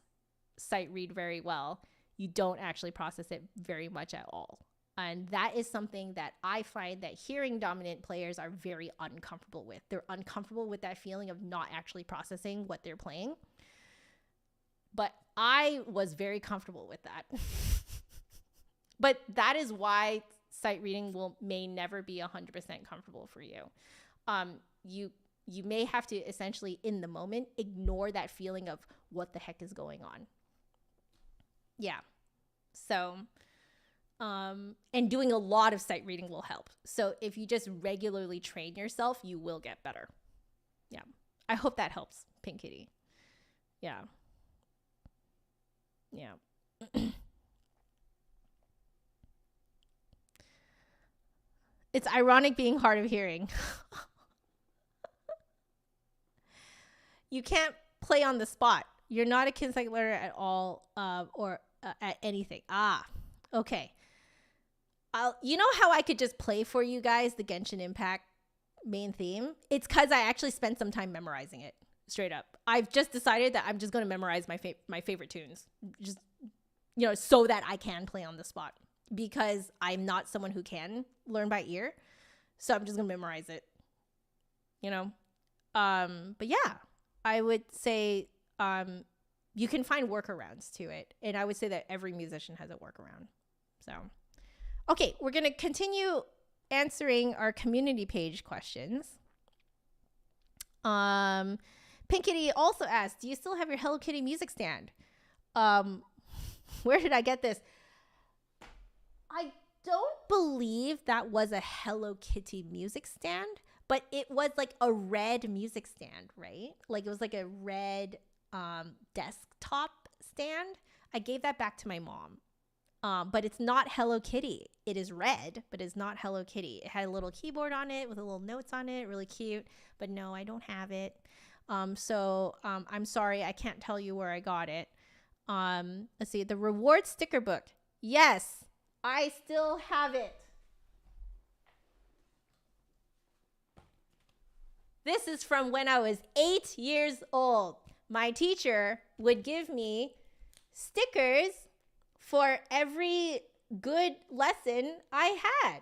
sight read very well, you don't actually process it very much at all. And that is something that I find that hearing dominant players are very uncomfortable with. They're uncomfortable with that feeling of not actually processing what they're playing. But I was very comfortable with that. But that is why sight reading may never be 100% comfortable for you. You may have to essentially, in the moment, ignore that feeling of what the heck is going on. Yeah. So, and doing a lot of sight reading will help. So if you just regularly train yourself, you will get better. Yeah. I hope that helps, Pink Kitty. Yeah. Yeah. It's ironic being hard of hearing. You can't play on the spot. You're not a kinesthetic learner at all, or at anything. Okay. You know how I could just play for you guys the Genshin Impact main theme? It's because I actually spent some time memorizing it, straight up. I've just decided that I'm just going to memorize my favorite tunes, just, you know, so that I can play on the spot, because I'm not someone who can learn by ear. So I'm just going to memorize it, you know? But yeah, I would say you can find workarounds to it. And I would say that every musician has a workaround. So, okay, we're going to continue answering our community page questions. Pink Kitty also asked, do you still have your Hello Kitty music stand? Where did I get this? I don't believe that was a Hello Kitty music stand, but it was like a red music stand, right? Like it was like a red desktop stand. I gave that back to my mom. But it's not Hello Kitty. It is red, but it's not Hello Kitty. It had a little keyboard on it with a little notes on it, really cute. But no, I don't have it. So I'm sorry, I can't tell you where I got it. Let's see, the reward sticker book. Yes, I still have it. This is from when I was 8 years old. My teacher would give me stickers for every good lesson I had.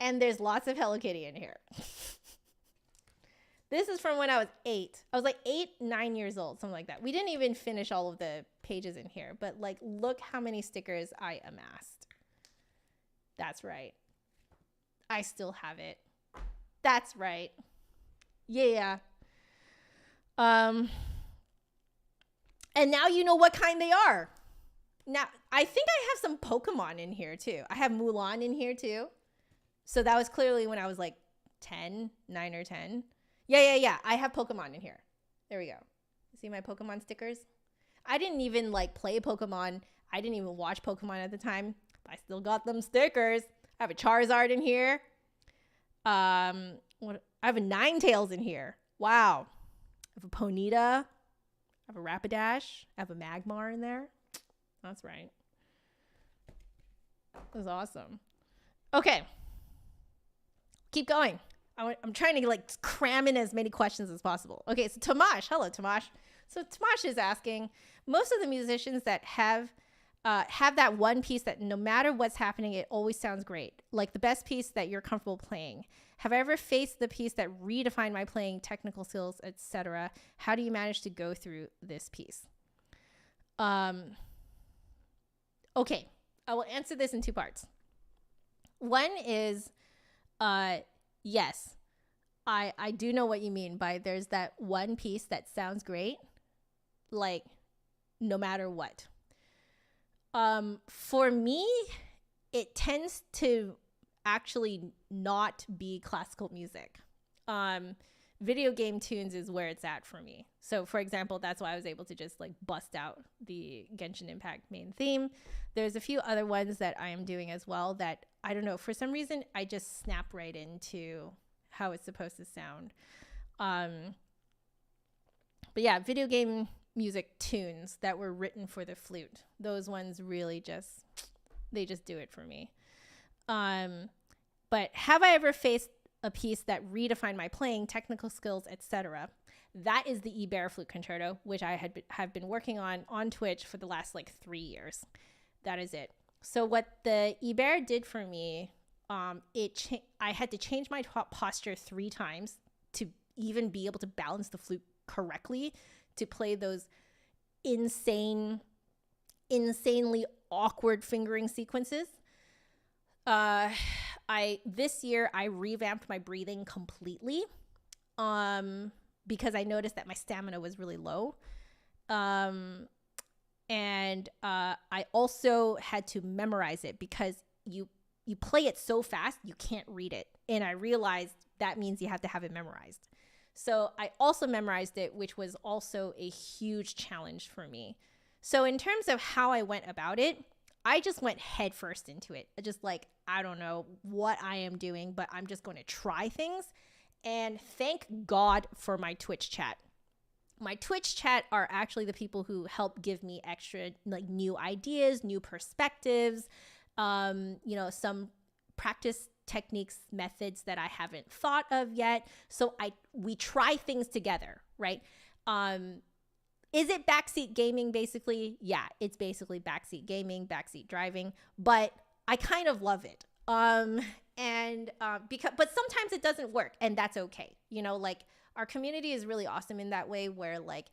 And there's lots of Hello Kitty in here. This is from when I was 8. I was like 8, 9 years old, something like that. We didn't even finish all of the pages in here, but like, look how many stickers I amassed. That's right. I still have it. That's right. Yeah. And now you know what kind they are. Now, I think I have some Pokemon in here too. I have Mulan in here too. So that was clearly when I was like 9 or 10. Yeah. I have Pokemon in here. There we go. See my Pokemon stickers? I didn't even like play Pokemon. I didn't even watch Pokemon at the time. But I still got them stickers. I have a Charizard in here. I have a Ninetales in here. Wow. I have a Ponyta. I have a Rapidash. I have a Magmar in there. That's right. That's awesome. Okay. Keep going. I'm trying to like cram in as many questions as possible. Okay, so Tomash. Hello, Tomash. So Tomash is asking, most of the musicians that have that one piece that no matter what's happening, it always sounds great. Like the best piece that you're comfortable playing. Have I ever faced the piece that redefined my playing, technical skills, etc.? How do you manage to go through this piece? Okay, I will answer this in 2 parts. One is, yes, I do know what you mean by there's that one piece that sounds great, like no matter what. For me, it tends to actually not be classical music. Video game tunes is where it's at for me. So for example, that's why I was able to just like bust out the Genshin Impact main theme. There's a few other ones that I am doing as well that I don't know, for some reason I just snap right into how it's supposed to sound. But yeah, video game music tunes that were written for the flute, those ones really they just do it for me. But have I ever faced a piece that redefined my playing, technical skills, etc.? That is the Eber Flute Concerto, which I have been working on Twitch for the last like 3 years. That is it. So what the Eber did for me, I had to change my posture 3 times to even be able to balance the flute correctly to play those insanely awkward fingering sequences. This year I revamped my breathing completely, because I noticed that my stamina was really low. And I also had to memorize it because you play it so fast, you can't read it. And I realized that means you have to have it memorized. So I also memorized it, which was also a huge challenge for me. So in terms of how I went about it, I just went head first into it. Just like, I don't know what I am doing, but I'm just going to try things. And thank God for my Twitch chat. My Twitch chat are actually the people who help give me extra like new ideas, new perspectives, some practice techniques, methods that I haven't thought of yet. So we try things together, right? Is it backseat gaming basically? Yeah, it's basically backseat gaming, backseat driving, but I kind of love it. But sometimes it doesn't work, and that's okay. Like our community is really awesome in that way where like,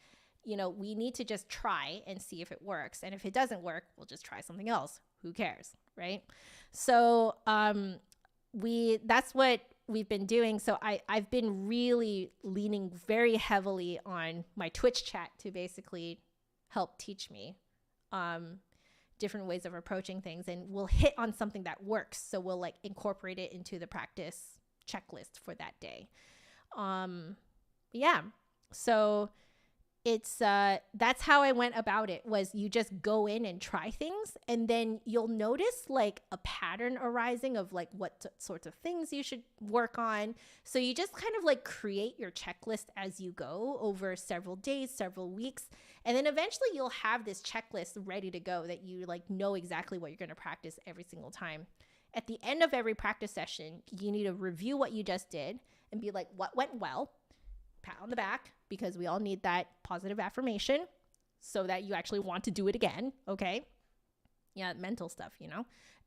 we need to just try and see if it works. And if it doesn't work, we'll just try something else. Who cares, right? So that's what we've been doing. So I've been really leaning very heavily on my Twitch chat to basically help teach me different ways of approaching things, and we'll hit on something that works. So we'll like incorporate it into the practice checklist for that day. Yeah. So it's that's how I went about it. Was you just go in and try things, and then you'll notice like a pattern arising of like what sorts of things you should work on. So you just kind of like create your checklist as you go over several days, several weeks, and then eventually you'll have this checklist ready to go that you like know exactly what you're going to practice every single time. At the end of every practice session, you need to review what you just did and be like, what went well? Pat on the back, because we all need that positive affirmation so that you actually want to do it again. Okay. Yeah. Mental stuff,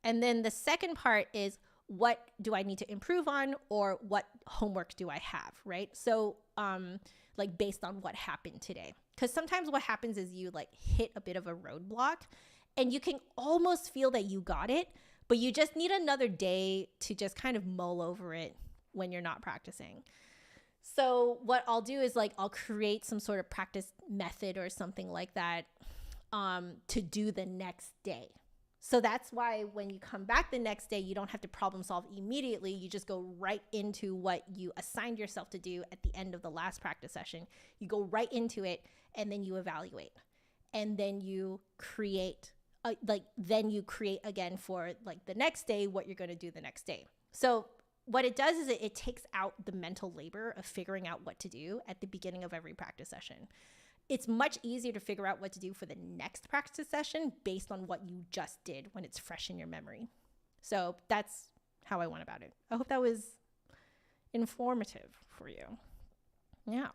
And then the second part is, what do I need to improve on, or what homework do I have, right? So like based on what happened today. Because sometimes what happens is you like hit a bit of a roadblock and you can almost feel that you got it, but you just need another day to just kind of mull over it when you're not practicing. So what I'll do is like I'll create some sort of practice method or something like that to do the next day. So that's why when you come back the next day, you don't have to problem solve immediately. You just go right into what you assigned yourself to do at the end of the last practice session. You go right into it, and then you evaluate. And then you create, then you create again for like the next day what you're going to do the next day. So what it does is it takes out the mental labor of figuring out what to do at the beginning of every practice session. It's much easier to figure out what to do for the next practice session based on what you just did when it's fresh in your memory. So that's how I went about it. I hope that was informative for you. Yeah.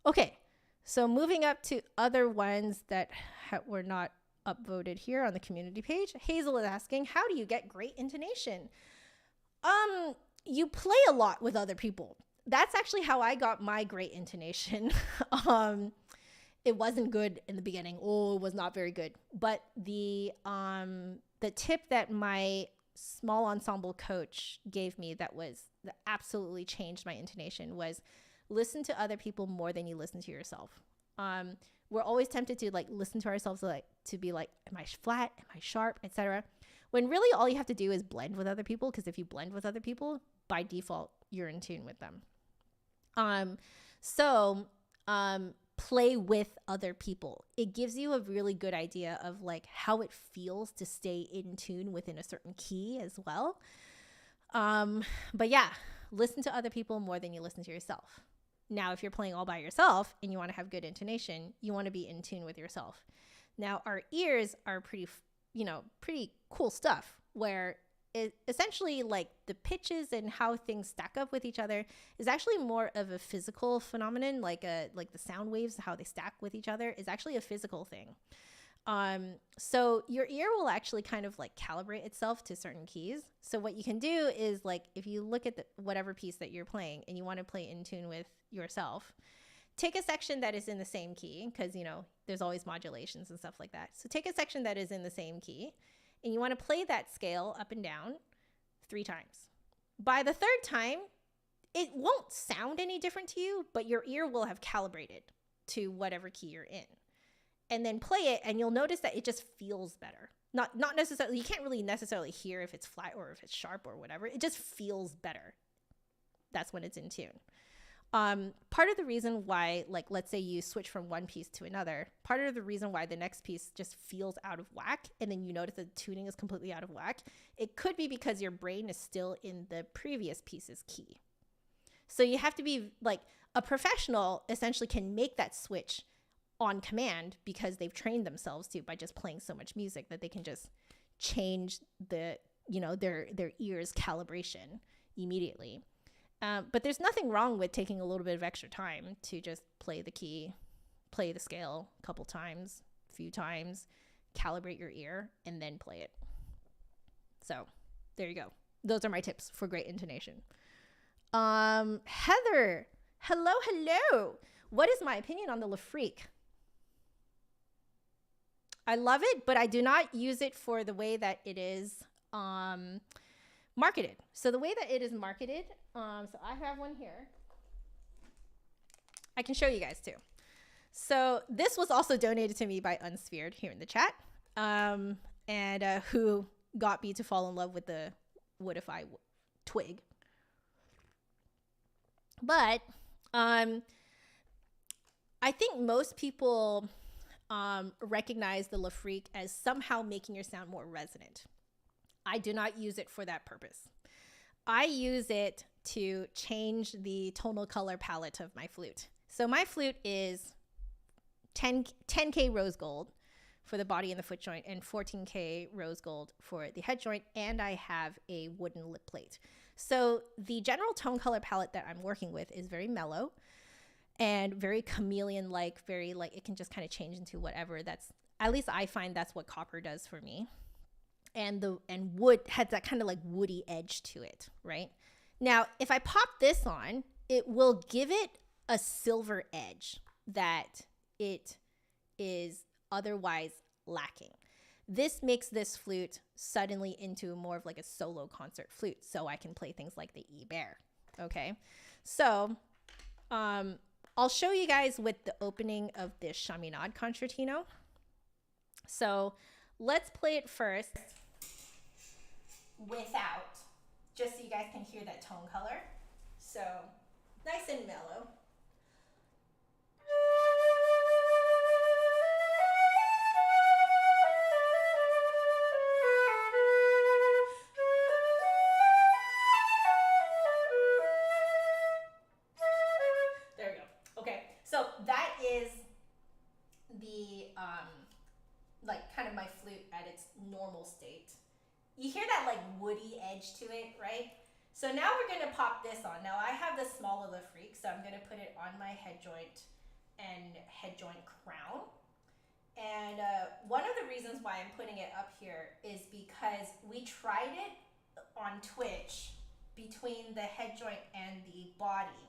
Okay. So moving up to other ones that were not upvoted here on the community page. Hazel is asking, how do you get great intonation? You play a lot with other people. That's actually how I got my great intonation. It wasn't good in the beginning. Oh, it was not very good. But the tip that my small ensemble coach gave me that absolutely changed my intonation was listen to other people more than you listen to yourself. We're always tempted to like listen to ourselves to be like, am I flat? Am I sharp? Etc. When really all you have to do is blend with other people, because if you blend with other people, by default, you're in tune with them. Play with other people. It gives you a really good idea of like how it feels to stay in tune within a certain key as well. But yeah, listen to other people more than you listen to yourself. Now, if you're playing all by yourself and you want to have good intonation, you want to be in tune with yourself. Now, our ears are pretty cool stuff where it essentially like the pitches and how things stack up with each other is actually more of a physical phenomenon, like the sound waves, how they stack with each other is actually a physical thing. So your ear will actually kind of like calibrate itself to certain keys. So what you can do is like, if you look at whatever piece that you're playing and you want to play in tune with yourself, take a section that is in the same key, because, there's always modulations and stuff like that. So take a section that is in the same key, and you want to play that scale up and down 3 times. By the 3rd time, it won't sound any different to you, but your ear will have calibrated to whatever key you're in. And then play it, and you'll notice that it just feels better. Not necessarily, you can't really necessarily hear if it's flat or if it's sharp or whatever. It just feels better. That's when it's in tune. Part of the reason why, like, let's say you switch from one piece to another, part of the reason why the next piece just feels out of whack, and then you notice the tuning is completely out of whack, it could be because your brain is still in the previous piece's key. So you have to be like, a professional essentially can make that switch on command because they've trained themselves to by just playing so much music that they can just change their ears calibration immediately. But there's nothing wrong with taking a little bit of extra time to just play the key, play the scale a couple times, a few times, calibrate your ear, and then play it. So there you go. Those are my tips for great intonation. Heather, hello. What is my opinion on the LeFreque? I love it, but I do not use it for the way that it is marketed. So the way that it is marketed, so I have one here. I can show you guys too. So this was also donated to me by Unsphered here in the chat, and who got me to fall in love with the Woodify twig. But I think most people recognize the LeFreque as somehow making your sound more resonant. I do not use it for that purpose. I use it to change the tonal color palette of my flute. So my flute is 10K rose gold for the body and the foot joint, and 14K rose gold for the head joint, and I have a wooden lip plate. So the general tone color palette that I'm working with is very mellow and very chameleon-like, very like it can just kind of change into whatever. That's, at least I find that's what copper does for me. and wood had that kind of like woody edge to it, right? Now, if I pop this on, it will give it a silver edge that it is otherwise lacking. This makes this flute suddenly into more of like a solo concert flute, so I can play things like the E Bear. Okay, so I'll show you guys with the opening of this Chaminade concertino. So let's play it first without, just so you guys can hear that tone color. So nice and mellow. There we go. Okay, so that is the like kind of my flute at its normal state. You hear that like woody edge to it, right? So now we're gonna pop this on. Now I have the smaller LeFreque, so I'm gonna put it on my head joint and head joint crown. And one of the reasons why I'm putting it up here is because we tried it on Twitch between the head joint and the body.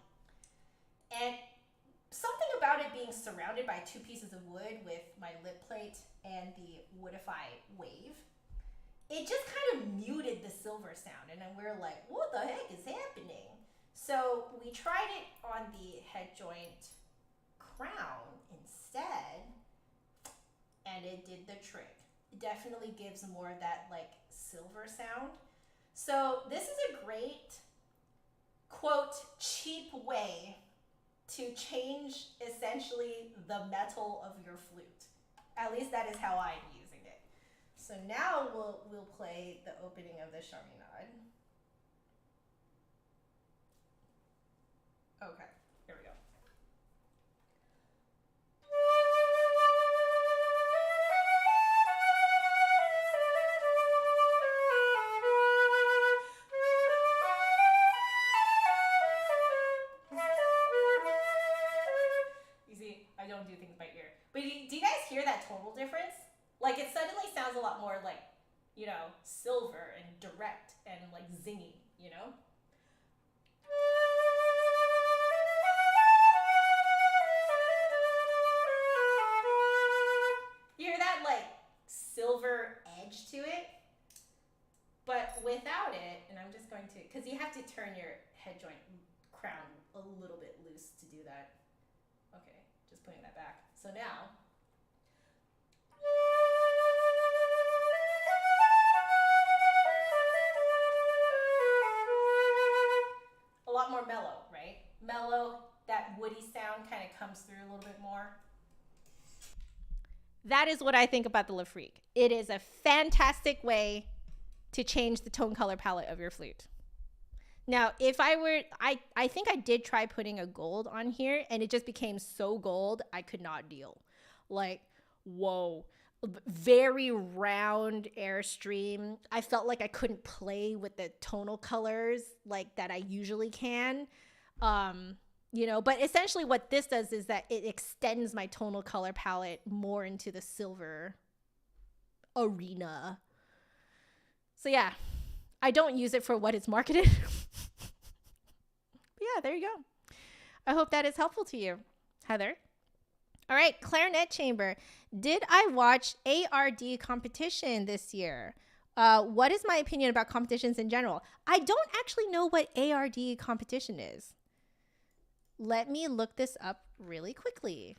And something about it being surrounded by two pieces of wood with my lip plate and the Woodify wave, it just kind of muted the silver sound. And then we're like, what the heck is happening? So we tried it on the head joint crown instead, and it did the trick. It definitely gives more of that like silver sound. So this is a great, quote, cheap way to change essentially the metal of your flute. At least that is how I'm using it. So now we'll play the opening of the Chaminade. Okay, here we go. You see, I don't do things by ear. But do you guys hear that tonal difference? Like it suddenly sounds a lot more like, you know, silver and direct and like zingy, you know? You hear that like silver edge to it? But without it, and I'm just going to, because you have to turn your head joint crown a little bit loose to do that. Okay, just putting that back. So now, a lot more mellow, right? Mellow, that woody sound kind of comes through a little bit more. That is what I think about the LeFreque. It is a fantastic way to change the tone color palette of your flute. Now, if I were, I think I did try putting a gold on here and it just became so gold, I could not deal. Like, whoa, very round airstream. I felt like I couldn't play with the tonal colors like that I usually can. You know, but essentially what this does is that it extends my tonal color palette more into the silver arena. So yeah, I don't use it for what it's marketed. But yeah, there you go. I hope that is helpful to you, Heather. All right, clarinet chamber. Did I watch ARD competition this year? What is my opinion about competitions in general? I don't actually know what ARD competition is. Let me look this up really quickly.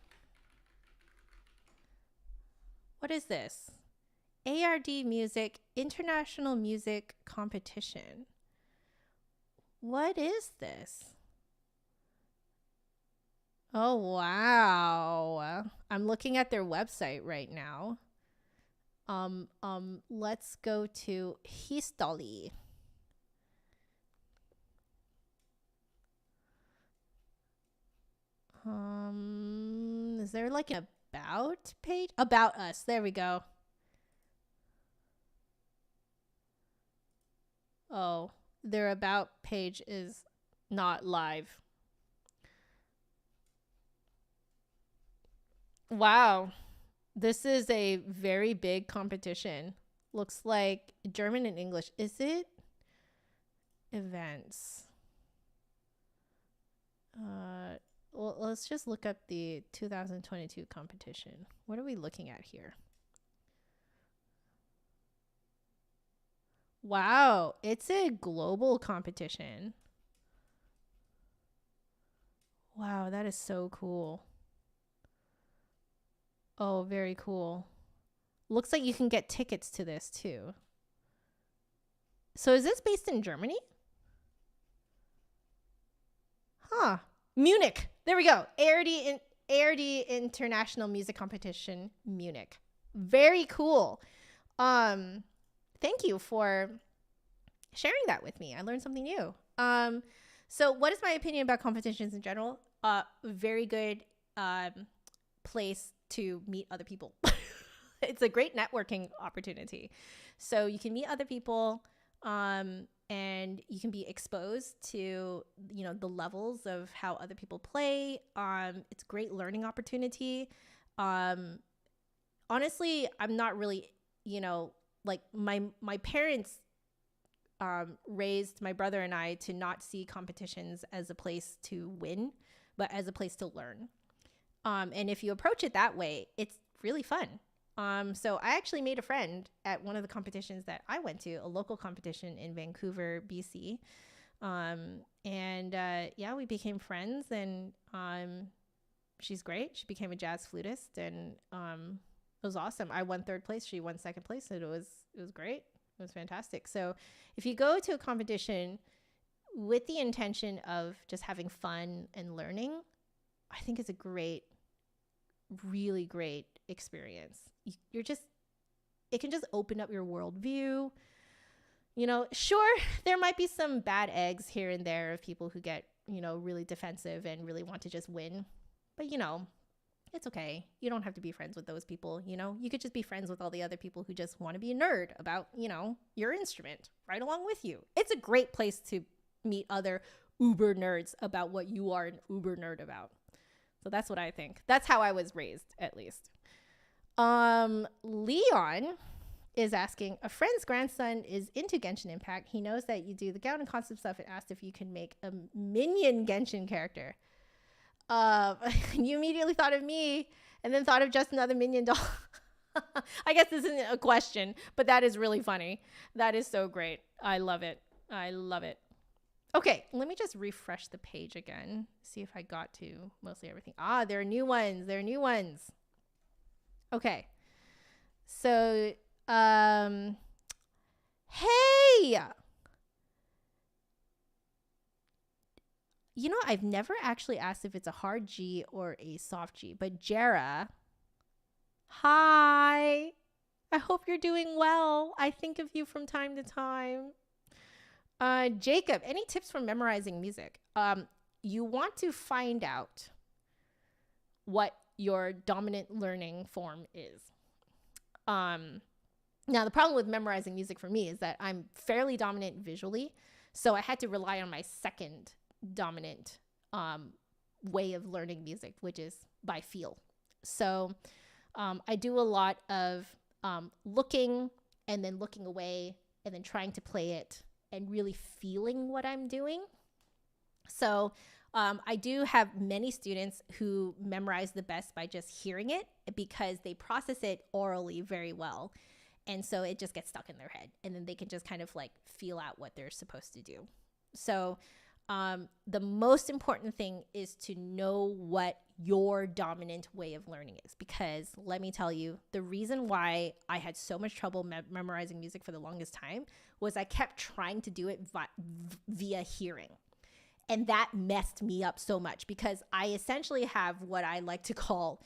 What is this? ARD Music International Music Competition. What is this? Oh, wow. I'm looking at their website right now. Let's go to History. Is there like an about page? About us. There we go. Oh, their about page is not live. Wow. This is a very big competition. looks like German and English. Is it events? Well, let's just look up the 2022 competition. What are we looking at here? Wow, it's a global competition. Wow, that is so cool. Oh, very cool. Looks like you can get tickets to this too. So is this based in Germany? Huh. Munich. There we go. ARD International Music Competition, Munich. Very cool. Thank you for sharing that with me. I learned something new. So what is my opinion about competitions in general? Very good place to meet other people. It's a great networking opportunity. So you can meet other people, and you can be exposed to, the levels of how other people play. It's a great learning opportunity. Honestly, I'm not really, like my parents raised my brother and I to not see competitions as a place to win, but as a place to learn. And if you approach it that way, it's really fun. So I actually made a friend at one of the competitions that I went to, a local competition in Vancouver, BC. Yeah, we became friends, and she's great. She became a jazz flutist, and it was awesome. I won 3rd place. She won 2nd place. And it was great. It was fantastic. So if you go to a competition with the intention of just having fun and learning, I think it's a really great experience. It can just open up your worldview. Sure, there might be some bad eggs here and there of people who get, really defensive and really want to just win. But, it's okay. You don't have to be friends with those people. You could just be friends with all the other people who just want to be a nerd about, your instrument right along with you. It's a great place to meet other uber nerds about what you are an uber nerd about. So that's what I think. That's how I was raised, at least. Leon is asking, a friend's grandson is into Genshin Impact. He knows that you do the gown and concept stuff, and asked if you can make a minion Genshin character. You immediately thought of me and then thought of just another minion doll. I guess this isn't a question, but that is really funny. That is so great. I love it. Okay, let me just refresh the page again. See if I got to mostly everything. There are new ones. Okay. So, hey! I've never actually asked if it's a hard G or a soft G, but Jara, hi. I hope you're doing well. I think of you from time to time. Jacob, any tips for memorizing music? You want to find out what your dominant learning form is. Now, the problem with memorizing music for me is that I'm fairly dominant visually, so I had to rely on my second dominant way of learning music, which is by feel. So I do a lot of looking and then looking away and then trying to play it and really feeling what I'm doing. So I do have many students who memorize the best by just hearing it because they process it orally very well. And so it just gets stuck in their head, and then they can just kind of like feel out what they're supposed to do. So the most important thing is to know what your dominant way of learning is, because let me tell you, the reason why I had so much trouble memorizing music for the longest time was I kept trying to do it via hearing. And that messed me up so much because I essentially have what I like to call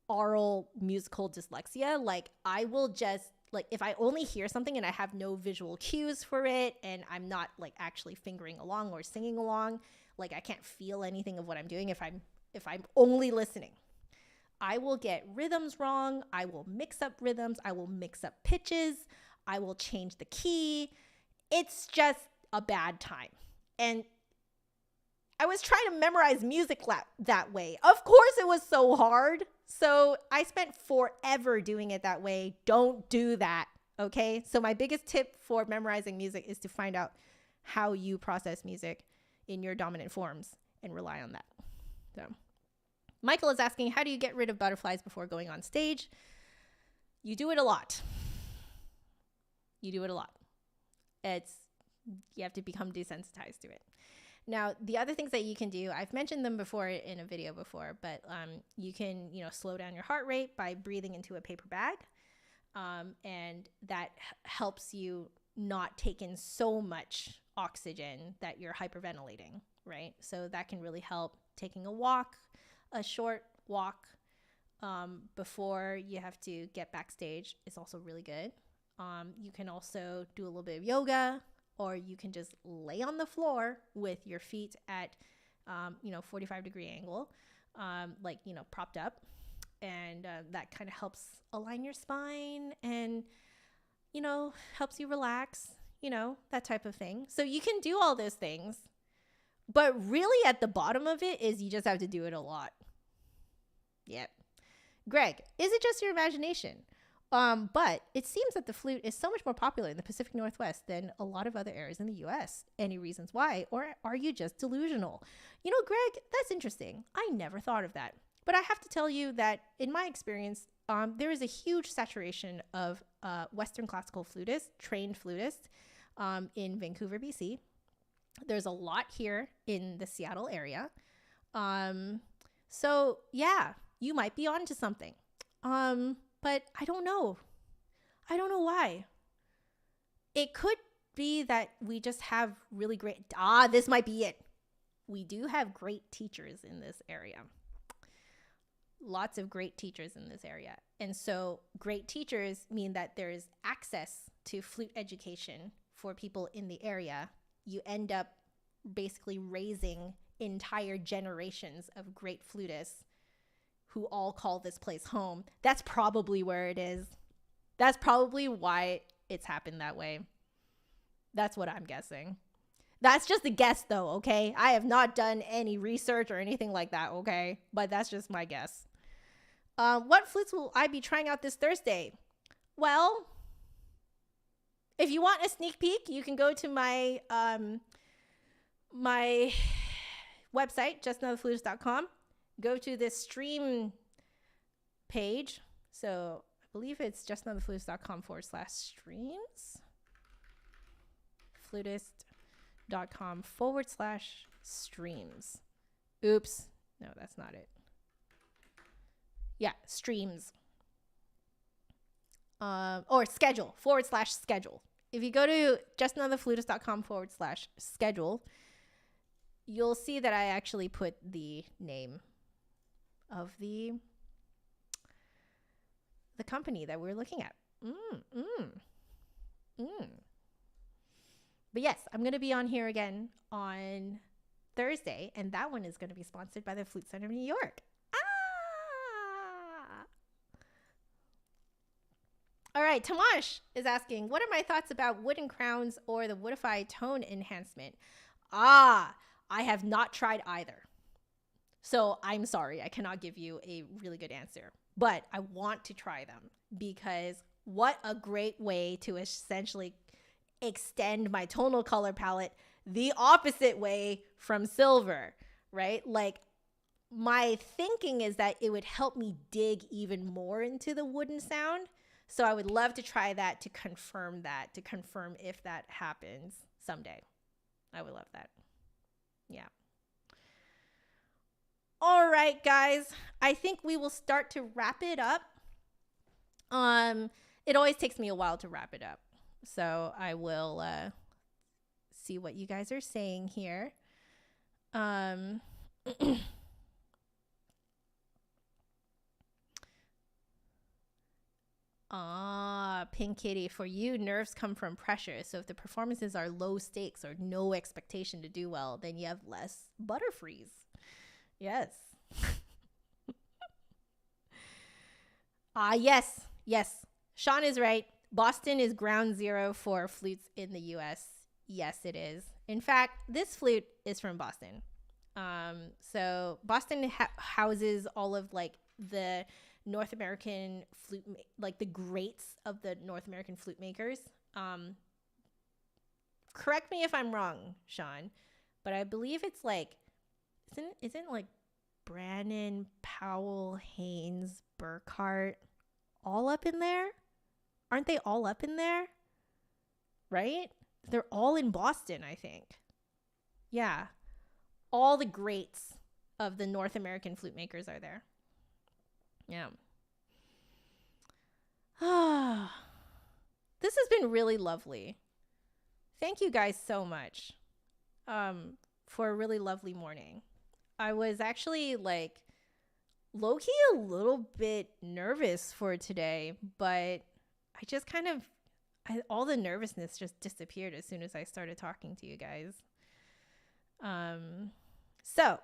oral musical dyslexia. Like I will just, like if I only hear something and I have no visual cues for it and I'm not like actually fingering along or singing along, like I can't feel anything of what I'm doing if I'm only listening. I will get rhythms wrong. I will mix up rhythms. I will mix up pitches. I will change the key. It's just a bad time. And I was trying to memorize music that way. Of course it was so hard. So I spent forever doing it that way. Don't do that. Okay. So my biggest tip for memorizing music is to find out how you process music in your dominant forms and rely on that. So Michael is asking, how do you get rid of butterflies before going on stage? You do it a lot. You do it a lot. You have to become desensitized to it. Now, the other things that you can do, I've mentioned them before in a video before, but you can, slow down your heart rate by breathing into a paper bag. And that helps you not take in so much oxygen that you're hyperventilating, right? So that can really help. Taking a short walk before you have to get backstage is also really good. You can also do a little bit of yoga, or you can just lay on the floor with your feet at, 45-degree angle, propped up. And that kind of helps align your spine and, helps you relax, that type of thing. So you can do all those things. But really at the bottom of it is you just have to do it a lot. Yep. Greg, is it just your imagination? But it seems that the flute is so much more popular in the Pacific Northwest than a lot of other areas in the US. Any reasons why? Or are you just delusional? Greg, that's interesting. I never thought of that. But I have to tell you that in my experience, there is a huge saturation of Western classical flutists, trained flutists in Vancouver, BC. There's a lot here in the Seattle area. So yeah, you might be onto something. But I don't know. I don't know why. It could be that we just have really great, this might be it. We do have great teachers in this area. Lots of great teachers in this area. And so great teachers mean that there's access to flute education for people in the area. You end up basically raising entire generations of great flutists who all call this place home. That's probably where it is. That's probably why it's happened that way. That's what I'm guessing. That's just a guess though, okay? I have not done any research or anything like that, okay? But that's just my guess. What flutes will I be trying out this Thursday? Well, if you want a sneak peek, you can go to my my website, justanotherflutist.com. Go to this stream page. So I believe it's justanotherflutist.com/streams. Flutist.com/streams. Oops. No, that's not it. Yeah, streams. Or schedule/schedule. If you go to justanotherflutist.com/schedule, you'll see that I actually put the name of the company that we're looking at. But yes, I'm going to be on here again on Thursday, and that one is going to be sponsored by the Flute Center of New York. All right, Tamash is asking, what are my thoughts about wooden crowns or the Woodify tone enhancement? I have not tried either. So I'm sorry, I cannot give you a really good answer. But I want to try them because what a great way to essentially extend my tonal color palette the opposite way from silver, right? Like, my thinking is that it would help me dig even more into the wooden sound. So I would love to try that to confirm if that happens someday. I would love that. Yeah. All right, guys. I think we will start to wrap it up. It always takes me a while to wrap it up. So I will see what you guys are saying here. Pink Kitty, for you, nerves come from pressure. So if the performances are low stakes or no expectation to do well, then you have less butterfrees. Yes. Yes. Sean is right. Boston is ground zero for flutes in the US. Yes, it is. In fact, this flute is from Boston. So Boston houses all of like the North American flute, like the greats of the North American flute makers. Correct me if I'm wrong, Sean, but I believe it's like, isn't like Brannon, Powell, Haynes, Burkhart all up in there? Aren't they all up in there? Right? They're all in Boston, I think. Yeah. All the greats of the North American flute makers are there. Yeah. This has been really lovely. Thank you guys so much for a really lovely morning. I was actually like low-key a little bit nervous for today, but I just kind of, all the nervousness just disappeared as soon as I started talking to you guys. So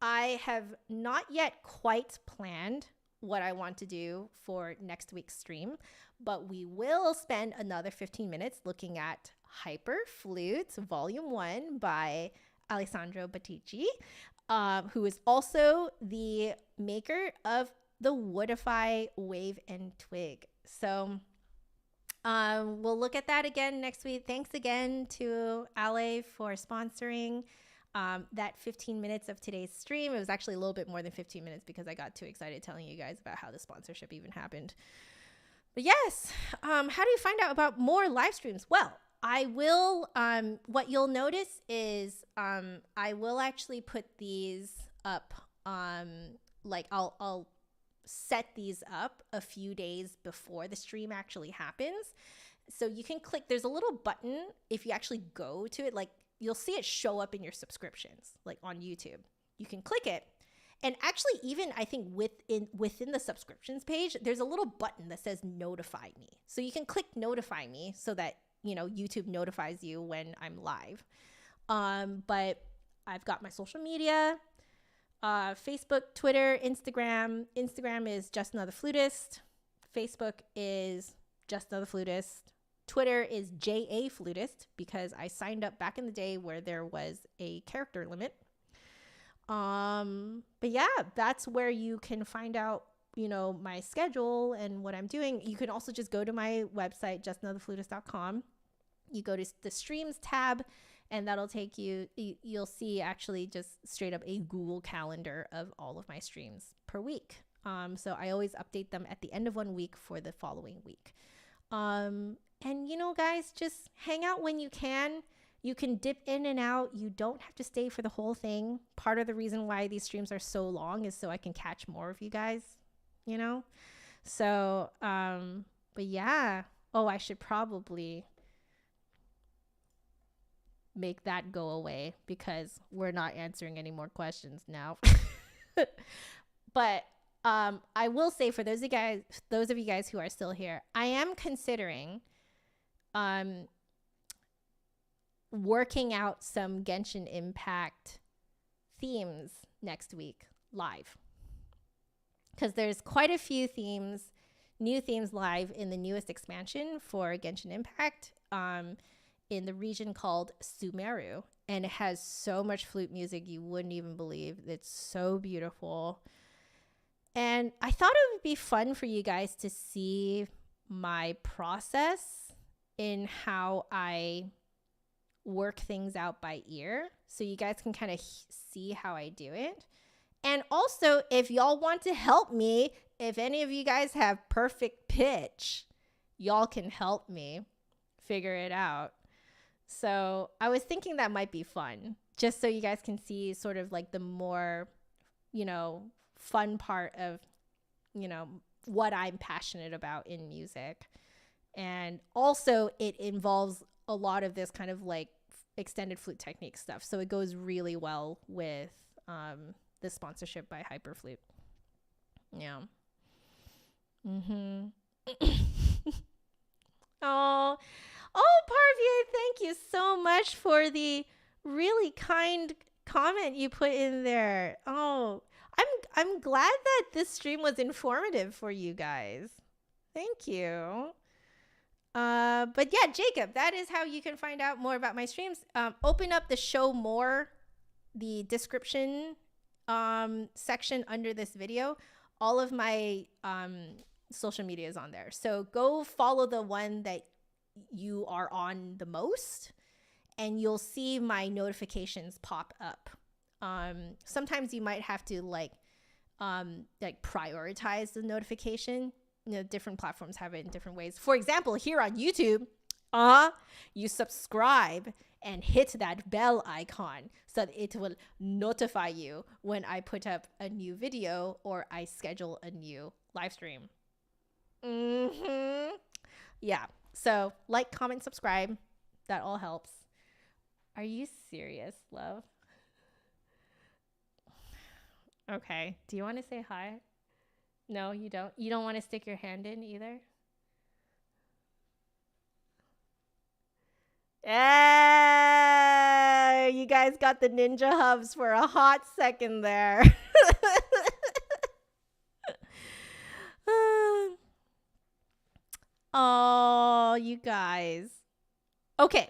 I have not yet quite planned what I want to do for next week's stream, but we will spend another 15 minutes looking at Hyperflute Volume 1 by Alessandro Battici, who is also the maker of the Woodify Wave and Twig. So we'll look at that again next week. Thanks again to Ale for sponsoring that 15 minutes of today's stream. It was actually a little bit more than 15 minutes because I got too excited telling you guys about how the sponsorship even happened. But yes, how do you find out about more live streams? Well, I will, what you'll notice is I will actually put these up, like I'll set these up a few days before the stream actually happens. So you can click, there's a little button if you actually go to it, like you'll see it show up in your subscriptions, like on YouTube. You can click it. And actually, even I think within the subscriptions page, there's a little button that says notify me. So you can click notify me so that, you know, YouTube notifies you when I'm live. But I've got my social media, Facebook, Twitter, Instagram. Instagram is Just Another Flutist. Facebook is Just Another Flutist. Twitter is JA Flutist because I signed up back in the day where there was a character limit. But yeah, that's where you can find out, you know, my schedule and what I'm doing. You can also just go to my website, justanotherflutist.com. You go to the streams tab and that'll take you, you'll see actually just straight up a Google calendar of all of my streams per week. So I always update them at the end of one week for the following week. And you know, guys, just hang out when you can. You can dip in and out. You don't have to stay for the whole thing. Part of the reason why these streams are so long is so I can catch more of you guys, you know? So, but yeah. Oh, I should probably make that go away because we're not answering any more questions now. But I will say for those of you guys who are still here, I am considering working out some Genshin Impact themes next week live, because there's quite a few themes, new themes live in the newest expansion for Genshin Impact in the region called Sumeru, and it has so much flute music you wouldn't even believe. It's so beautiful, and I thought it would be fun for you guys to see my process in how I work things out by ear, so you guys can kind of see how I do it. And also, if y'all want to help me, if any of you guys have perfect pitch, y'all can help me figure it out. So I was thinking that might be fun, just so you guys can see sort of like the more, you know, fun part of, you know, what I'm passionate about in music. And also it involves a lot of this kind of like extended flute technique stuff. So it goes really well with the sponsorship by Hyperflute. Yeah. Oh, Parvier, thank you so much for the really kind comment you put in there. Oh, I'm glad that this stream was informative for you guys. Thank you. But yeah, Jacob, that is how you can find out more about my streams. Open up the show more, the description section under this video. all of my social media is on there. So go follow the one that you are on the most, and you'll see my notifications pop up. Sometimes you might have to like prioritize the notification. You know, different platforms have it in different ways. For example, here on YouTube, you subscribe and hit that bell icon so that it will notify you when I put up a new video or I schedule a new live stream. Yeah. So like, comment, subscribe. That all helps. Are you serious, love? Okay. Do you want to say hi? No, you don't. You don't want to stick your hand in either? You guys got the ninja hubs for a hot second there. Oh, you guys. Okay.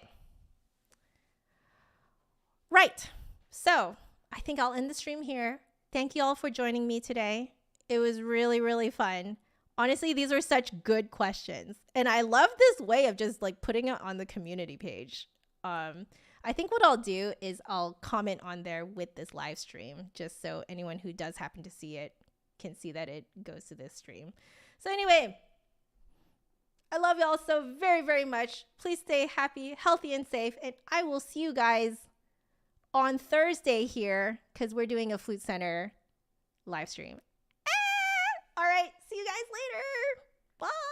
Right. So I think I'll end the stream here. Thank you all for joining me today. It was really, really fun. Honestly, these were such good questions. And I love this way of just like putting it on the community page. I think what I'll do is I'll comment on there with this live stream, just so anyone who does happen to see it can see that it goes to this stream. So anyway, I love y'all so very, very much. Please stay happy, healthy, and safe. And I will see you guys on Thursday here because we're doing a Flute Center live stream. All right. See you guys later. Bye.